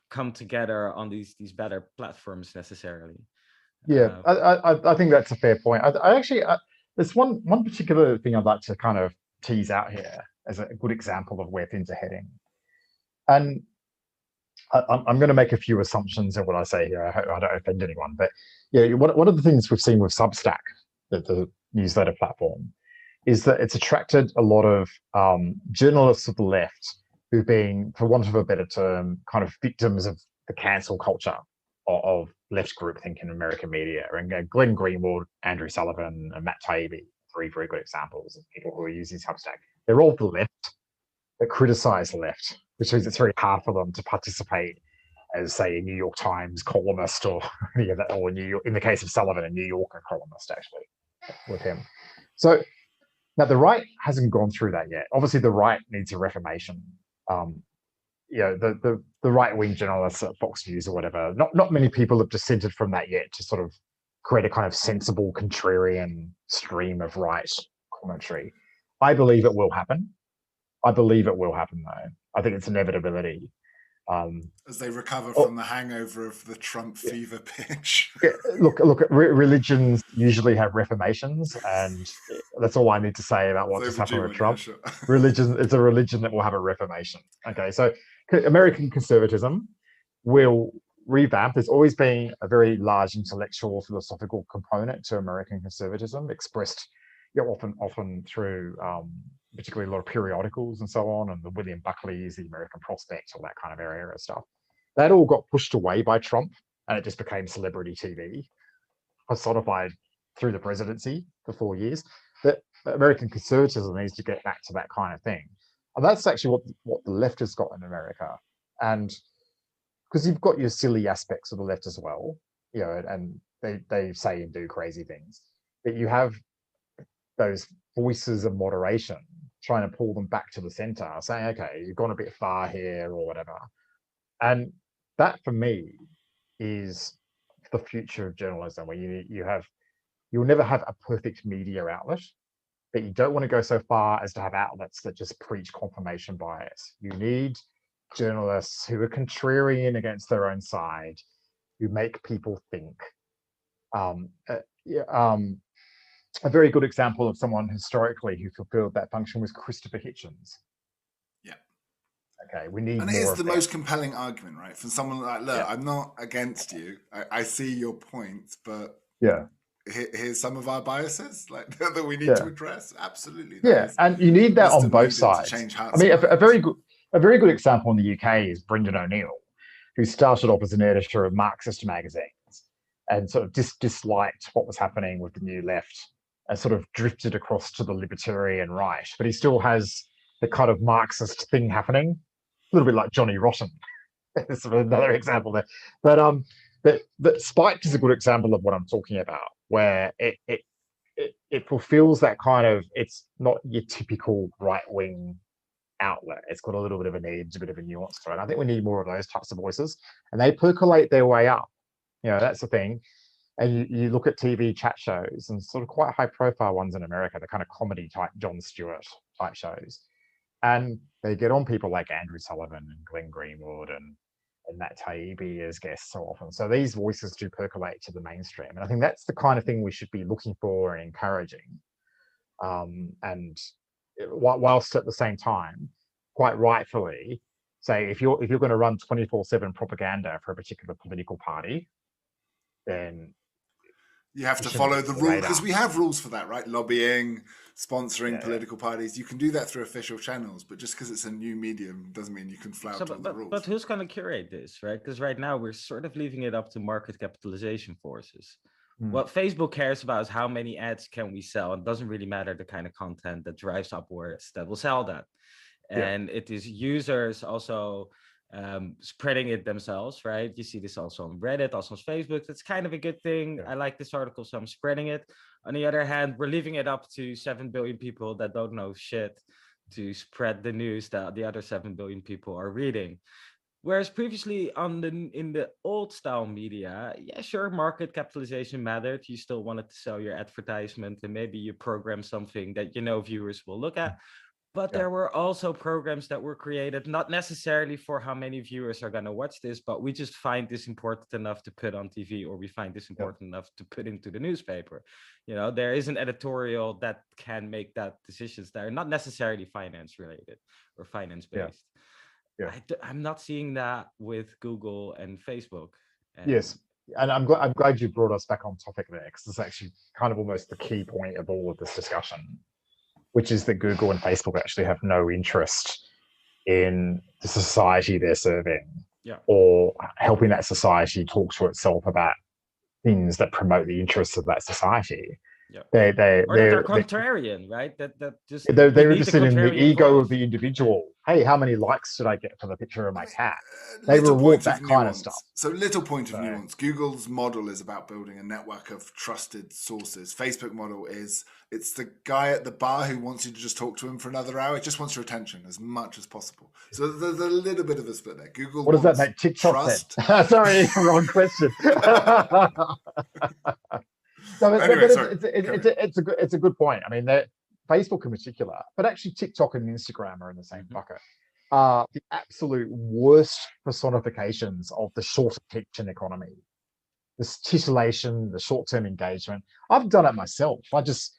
come together on these better platforms necessarily. Yeah, I think that's a fair point. I actually there's one particular thing I'd like to kind of tease out here as a good example of where things are heading, and I'm going to make a few assumptions in what I say here. I hope I don't offend anyone, but one of the things we've seen with Substack, the newsletter platform, is that it's attracted a lot of journalists of the left who've been, for want of a better term, kind of victims of the cancel culture of left groupthink in American media. And Glenn Greenwald, Andrew Sullivan, and Matt Taibbi, 3 very good examples of people who are using Substack. They're all the left that criticize the left, which means it's very hard for them to participate as, say, a New York Times columnist or New York, in the case of Sullivan, a New Yorker columnist, actually, with him. So now the right hasn't gone through that yet. Obviously, the right needs a reformation. The right-wing journalists at Fox News or whatever, not many people have dissented from that yet to sort of create a kind of sensible contrarian stream of right commentary. I believe it will happen. Though. I think it's inevitability. As they recover from the hangover of the Trump fever pitch. Look, religions usually have reformations, and that's all I need to say about what just happened with Trump. Yeah, sure. It's a religion that will have a reformation. Okay, so American conservatism will revamp. There's always been a very large intellectual, philosophical component to American conservatism, expressed often through particularly a lot of periodicals and so on, and the William Buckley's, the American Prospect, all that kind of area of stuff. That all got pushed away by Trump, and it just became celebrity TV, personified through the presidency for 4 years. That American conservatism needs to get back to that kind of thing. And that's actually what the left has got in America. And because you've got your silly aspects of the left as well, and they say and do crazy things, but you have those voices of moderation trying to pull them back to the center, saying, okay, you've gone a bit far here or whatever. And that for me is the future of journalism, where you'll never have a perfect media outlet, but you don't want to go so far as to have outlets that just preach confirmation bias. You need journalists who are contrarian against their own side, who make people think. A very good example of someone historically who fulfilled that function was Christopher Hitchens. Yeah. Okay, we need and more. It is the most compelling argument, right? From someone like, look, I'm not against you. I see your point, but here's some of our biases, like that we need to address. Absolutely. And you need that on both sides. I mean, a very good example in the UK is Brendan O'Neill, who started off as an editor of Marxist magazines and sort of disliked what was happening with the New Left and sort of drifted across to the libertarian right. But he still has the kind of Marxist thing happening, a little bit like Johnny Rotten. That's sort of another example there. But Spiked is a good example of what I'm talking about, where it fulfills that kind of, it's not your typical right-wing outlet. It's got a little bit of an edge, a bit of a nuance to it. I think we need more of those types of voices, and they percolate their way up. That's the thing. And you look at TV chat shows and sort of quite high profile ones in America, the kind of comedy type Jon Stewart type shows. And they get on people like Andrew Sullivan and Glenn Greenwood and Matt Taibbi as guests so often. So these voices do percolate to the mainstream. And I think that's the kind of thing we should be looking for and encouraging. And whilst at the same time, quite rightfully, say if you're going to run 24/7 propaganda for a particular political party, then you have to follow the rules, because we have rules for that, right? Lobbying, sponsoring political parties. You can do that through official channels, but just because it's a new medium doesn't mean you can flout all the rules. But who's going to curate this, right? Because right now we're sort of leaving it up to market capitalization forces. What Facebook cares about is how many ads can we sell. It doesn't really matter the kind of content that drives upwards that will sell that. And it is users also spreading it themselves, right? You see this also on Reddit, also on Facebook. That's kind of a good thing. I like this article, so I'm spreading it. On the other hand, we're leaving it up to 7 billion people that don't know shit to spread the news that the other 7 billion people are reading. Whereas previously in the old style media, sure, market capitalization mattered. You still wanted to sell your advertisement, and maybe you program something that viewers will look at. But there were also programs that were created not necessarily for how many viewers are going to watch this, but we just find this important enough to put on TV, or we find this important enough to put into the newspaper. There is an editorial that can make that decisions that are not necessarily finance related or finance based. I'm not seeing that with Google and Facebook. Yes. And I'm glad you brought us back on topic there, because it's actually kind of almost the key point of all of this discussion, which is that Google and Facebook actually have no interest in the society they're serving, or helping that society talk to itself about things that promote the interests of that society. They're contrarian, right? That just they're interested in the ego of the individual. Hey, how many likes did I get for the picture of my cat? They reward that kind of stuff. So little point of nuance. Google's model is about building a network of trusted sources. Facebook model is, it's the guy at the bar who wants you to just talk to him for another hour. It just wants your attention as much as possible. So there's a little bit of a split there. Google. What does that make TikTok then? Sorry, wrong question. It's a good point. I mean, Facebook in particular, but actually TikTok and Instagram are in the same bucket, are the absolute worst personifications of the short attention economy. This titillation, the short-term engagement. I've done it myself. I just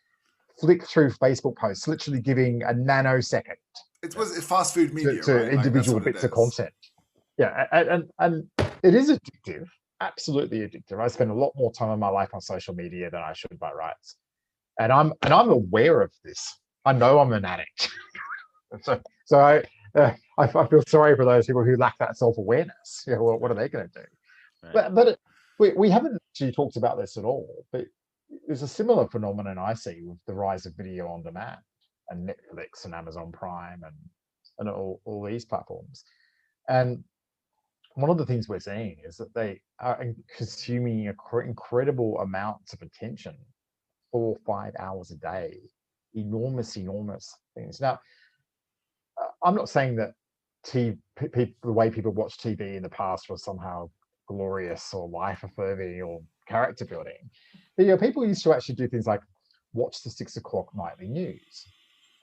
flick through Facebook posts, literally giving a nanosecond. It's fast food media to individual bits of content. And it is addictive. Absolutely addictive. I spend a lot more time in my life on social media than I should by rights, and I'm aware of this. I know I'm an addict, so I feel sorry for those people who lack that self-awareness. What are they going to do? Right. But we haven't actually talked about this at all. But there's a similar phenomenon I see with the rise of video on demand and Netflix and Amazon Prime and all these platforms, and one of the things we're seeing is that they are consuming incredible amounts of attention, 4 or 5 hours a day, enormous things. Now, I'm not saying that the way people watched TV in the past was somehow glorious or life affirming or character building. But people used to actually do things like watch the 6 o'clock nightly news,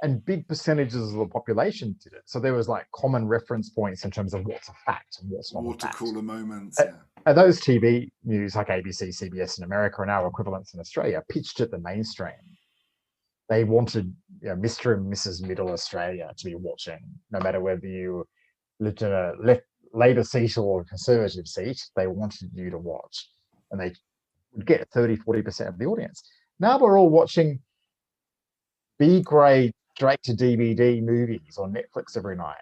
and big percentages of the population did it. So there was like common reference points in terms of what's a fact and what's not a fact. Water cooler moments. And those TV news like ABC, CBS in America and our equivalents in Australia pitched at the mainstream. They wanted Mr. and Mrs. Middle Australia to be watching, no matter whether you lived in a Labor seat or a Conservative seat. They wanted you to watch, and they would get 30-40% of the audience. Now we're all watching B-grade straight to DVD movies on Netflix every night.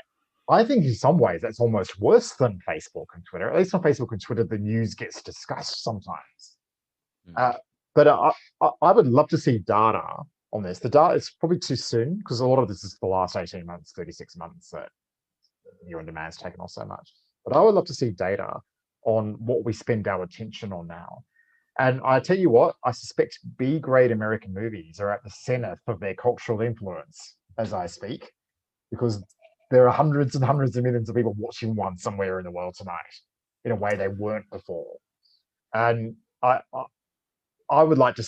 I think in some ways that's almost worse than Facebook and Twitter. At least on Facebook and Twitter, the news gets discussed sometimes. But I would love to see data on this. The data is probably too soon because a lot of this is the last 18 months, 36 months that new on demand's taken off so much. But I would love to see data on what we spend our attention on now. And I tell you what, I suspect B-grade American movies are at the center of their cultural influence as I speak, because there are hundreds and hundreds of millions of people watching one somewhere in the world tonight in a way they weren't before. And I would like to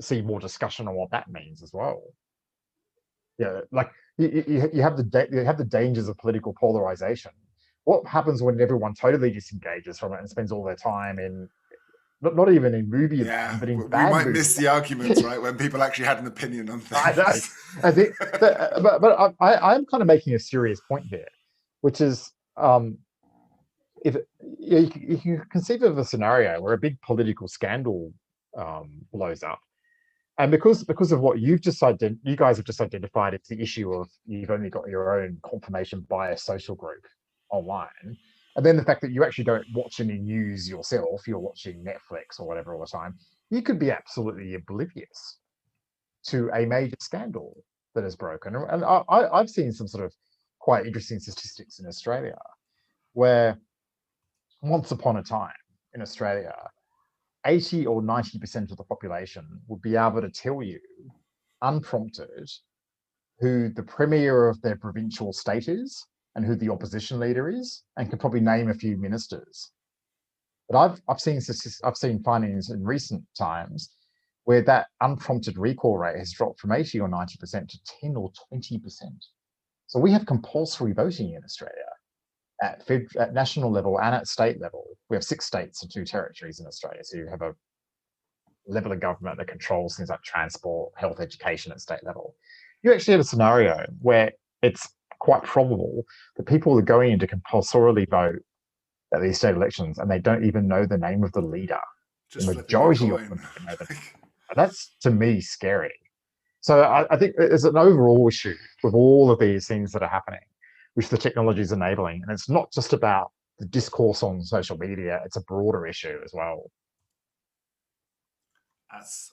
see more discussion on what that means as well. Like you have the dangers of political polarization. What happens when everyone totally disengages from it and spends all their time in not even in movie land, but in bad might miss the arguments, right? When people actually had an opinion on things. I know. I think, but I'm kind of making a serious point here, which is if you can conceive of a scenario where a big political scandal blows up, and because of what you guys have just identified, it's the issue of you've only got your own confirmation bias social group online, and then the fact that you actually don't watch any news yourself, you're watching Netflix or whatever all the time, you could be absolutely oblivious to a major scandal that has broken. And I've seen some sort of quite interesting statistics in Australia where once upon a time in Australia, 80 or 90% of the population would be able to tell you, unprompted, who the premier of their provincial state is and who the opposition leader is, and can probably name a few ministers. But I've seen findings in recent times where that unprompted recall rate has dropped from 80 or 90% to 10 or 20%. So we have compulsory voting in Australia at national level and at state level. We have 6 states and 2 territories in Australia. So you have a level of government that controls things like transport, health, education at state level. You actually have a scenario where it's quite probable that people are going in to compulsorily vote at these state elections and they don't even know the name of the leader. Just the majority of them don't know them. That's, to me, scary. So I think there's an overall issue with all of these things that are happening, which the technology is enabling. And it's not just about the discourse on social media, it's a broader issue as well. That's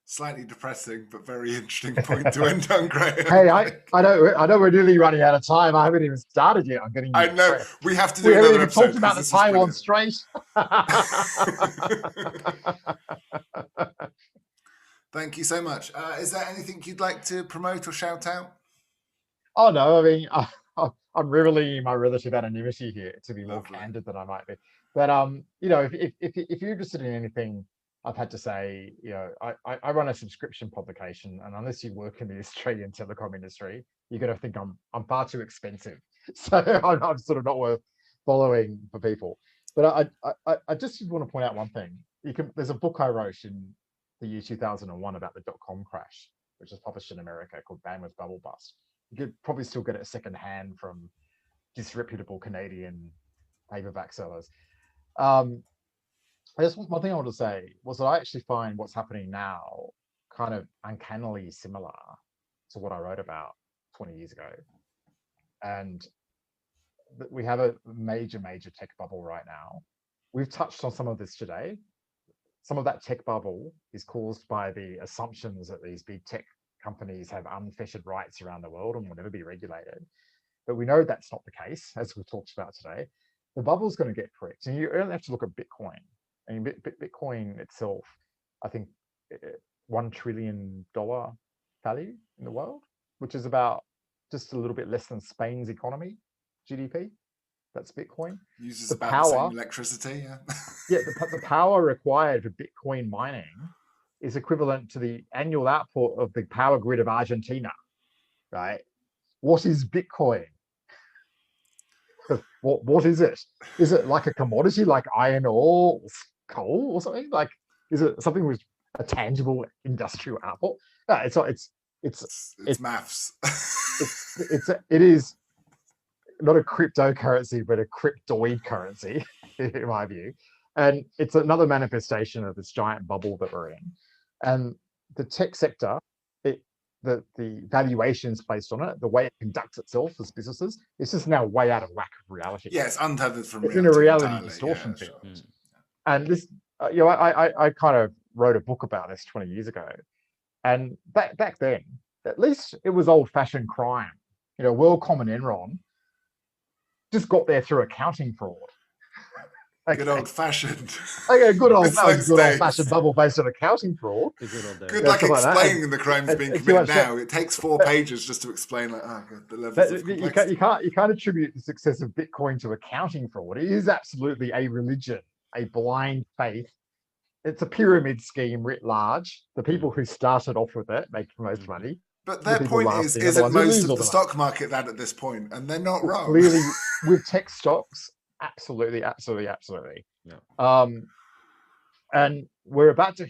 slightly depressing, but very interesting point to end on, Graham. Hey, I know we're nearly running out of time. I haven't even started yet. I'm getting. I know we have to do another episode. We haven't even talked about the time on straight. Thank you so much. Is there anything you'd like to promote or shout out? Oh no, I mean, I'm reveling in my relative anonymity here, to be more candid than I might be. But if you're interested in anything I've had to say, I run a subscription publication, and unless you work in the Australian telecom industry, you're going to think I'm far too expensive. So I'm sort of not worth following for people. But I just want to point out one thing. There's a book I wrote in the year 2001 about the .com crash, which was published in America, called Bandwidth Bubble Bust. You could probably still get it secondhand from disreputable Canadian paperback sellers. One thing I want to say was that I actually find what's happening now kind of uncannily similar to what I wrote about 20 years ago. And we have a major tech bubble right now. We've touched on some of this today. Some of that tech bubble is caused by the assumptions that these big tech companies have unfettered rights around the world and will never be regulated. But we know that's not the case, as we talked about today. The bubble's going to get pricked. And you only have to look at Bitcoin. I mean, Bitcoin itself, I think, $1 trillion value in the world, which is about just a little bit less than Spain's economy, GDP. That's Bitcoin. Uses about the same electricity, yeah, the power required for Bitcoin mining is equivalent to the annual output of the power grid of Argentina, right? What is Bitcoin? What is it? Is it like a commodity like iron ore, coal, or something? Like, is it something with a tangible industrial output? No, it's not. It's maths. it is not a cryptocurrency, but a cryptoid currency, in my view. And it's another manifestation of this giant bubble that we're in. And the tech sector, the valuations placed on it, the way it conducts itself as businesses, it's just now way out of whack of reality. Yeah, it's untethered from reality. It's in a reality distortion field. Sure. And this, I kind of wrote a book about this 20 years ago. And back then, at least it was old-fashioned crime. World Common Enron just got there through accounting fraud. Okay. Good old-fashioned. Okay, good old-fashioned bubble based on accounting fraud. Good luck explaining the crimes being committed now. It takes 4 pages just to explain the levels of complexity. You can't attribute the success of Bitcoin to accounting fraud. It is absolutely a religion, a blind faith. It's a pyramid scheme writ large. The people who started off with it make the most money. But their point isn't most of the stock market that at this point, and they're not wrong. Clearly, with tech stocks, absolutely. Yeah. And we're about to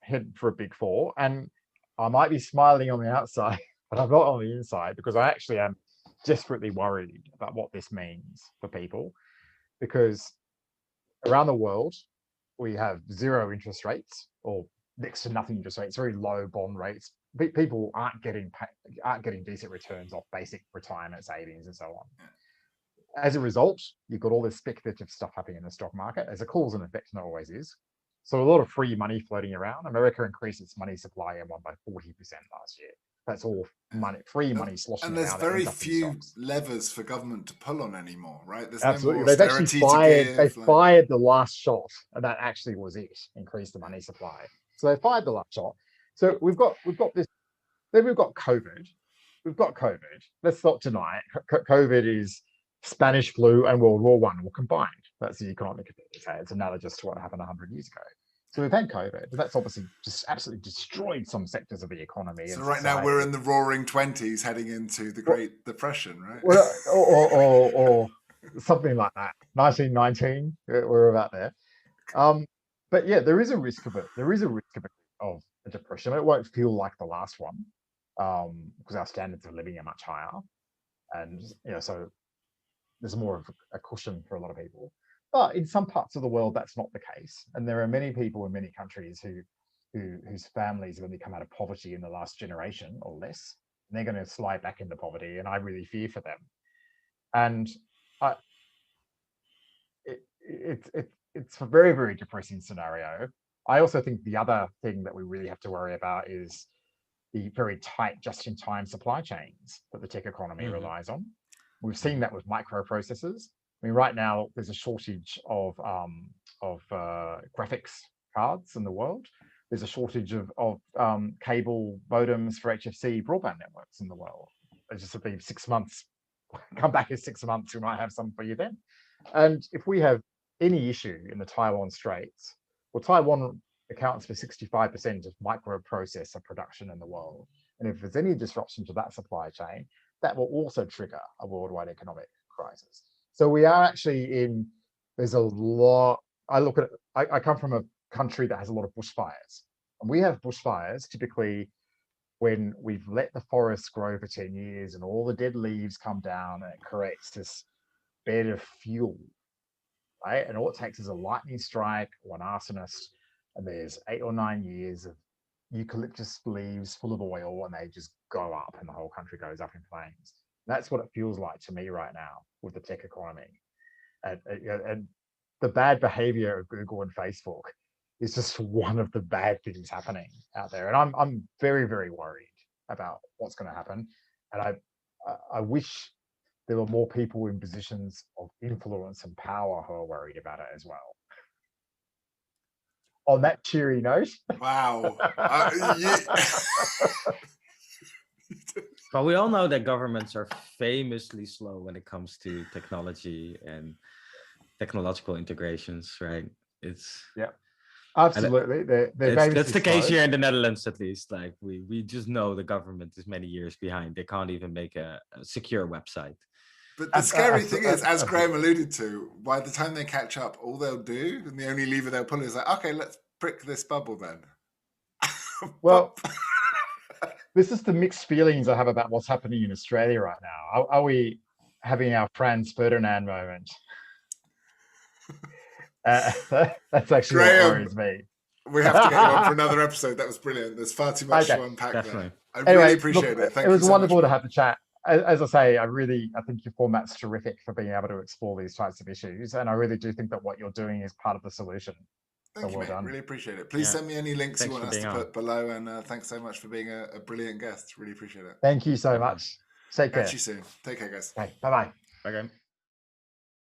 head for a big four, and I might be smiling on the outside, but I'm not on the inside, because I actually am desperately worried about what this means for people, because around the world, we have zero interest rates, or next to nothing interest rates, very low bond rates. People aren't getting decent returns off basic retirement savings and so on. As a result, you've got all this speculative stuff happening in the stock market. As a cause and effect, and it always is. So a lot of free money floating around. America increased its money supply by 40% last year. That's all money, free money sloshing around. And there's very few levers for government to pull on anymore, right? There's absolutely. No more They've actually fired the last shot, and that actually was it. Increased the money supply. So they fired the last shot. So we've got this. Then we've got COVID. Let's not deny it. COVID is Spanish flu and World War I all combined. That's the economic effect. It's analogous to what happened 100 years ago. So we've had COVID, but that's obviously just absolutely destroyed some sectors of the economy. So right now we're in the roaring 20s heading into the Great Depression, right? Or something like that. 1919, we're about there. But yeah, there is a risk of it. There is a risk of a depression. It won't feel like the last one, because our standards of living are much higher. And so there's more of a cushion for a lot of people. But in some parts of the world, that's not the case. And there are many people in many countries whose families are going to come out of poverty in the last generation or less. And they're going to slide back into poverty. And I really fear for them. And it's a very, very depressing scenario. I also think the other thing that we really have to worry about is the very tight just-in-time supply chains that the tech economy relies on. We've seen that with microprocessors. I mean, right now there's a shortage of graphics cards in the world. There's a shortage of cable modems for HFC broadband networks in the world. It's just be 6 months. Come back in 6 months, we might have some for you then. And if we have any issue in the Taiwan Straits, well, Taiwan accounts for 65% of microprocessor production in the world. And if there's any disruption to that supply chain, that will also trigger a worldwide economic crisis. So we are actually there's a lot, I come from a country that has a lot of bushfires. And we have bushfires typically when we've let the forests grow for 10 years and all the dead leaves come down and it creates this bed of fuel, right? And all it takes is a lightning strike or an arsonist, and there's 8 or 9 years of eucalyptus leaves full of oil, and they just go up and the whole country goes up in flames. That's what it feels like to me right now with the tech economy. And the bad behavior of Google and Facebook is just one of the bad things happening out there. And I'm very, very worried about what's going to happen. And I wish there were more people in positions of influence and power who are worried about it as well. On that cheery note. Wow. But we all know that governments are famously slow when it comes to technology and technological integrations, right? It's absolutely. That's the case here in the Netherlands, at least. Like we just know the government is many years behind. They can't even make a secure website. But the scary thing is, as Graham alluded to, by the time they catch up, all they'll do, and the only lever they'll pull is like, okay, let's prick this bubble then. Well, this is the mixed feelings I have about what's happening in Australia right now. Are we having our Franz Ferdinand moment? That's actually Graham, what worries me. We have to get you on for another episode. That was brilliant. There's far too much to unpack there. I really appreciate it. Thank you. It was wonderful to have the chat. As I say, I think your format's terrific for being able to explore these types of issues. And I really do think that what you're doing is part of the solution. Thank you, mate. Really appreciate it. Please send me any links you want us to put below. And thanks so much for being a brilliant guest. Really appreciate it. Thank you so much. Take care. Catch you soon. Take care, guys. Okay, bye-bye. Bye, guys.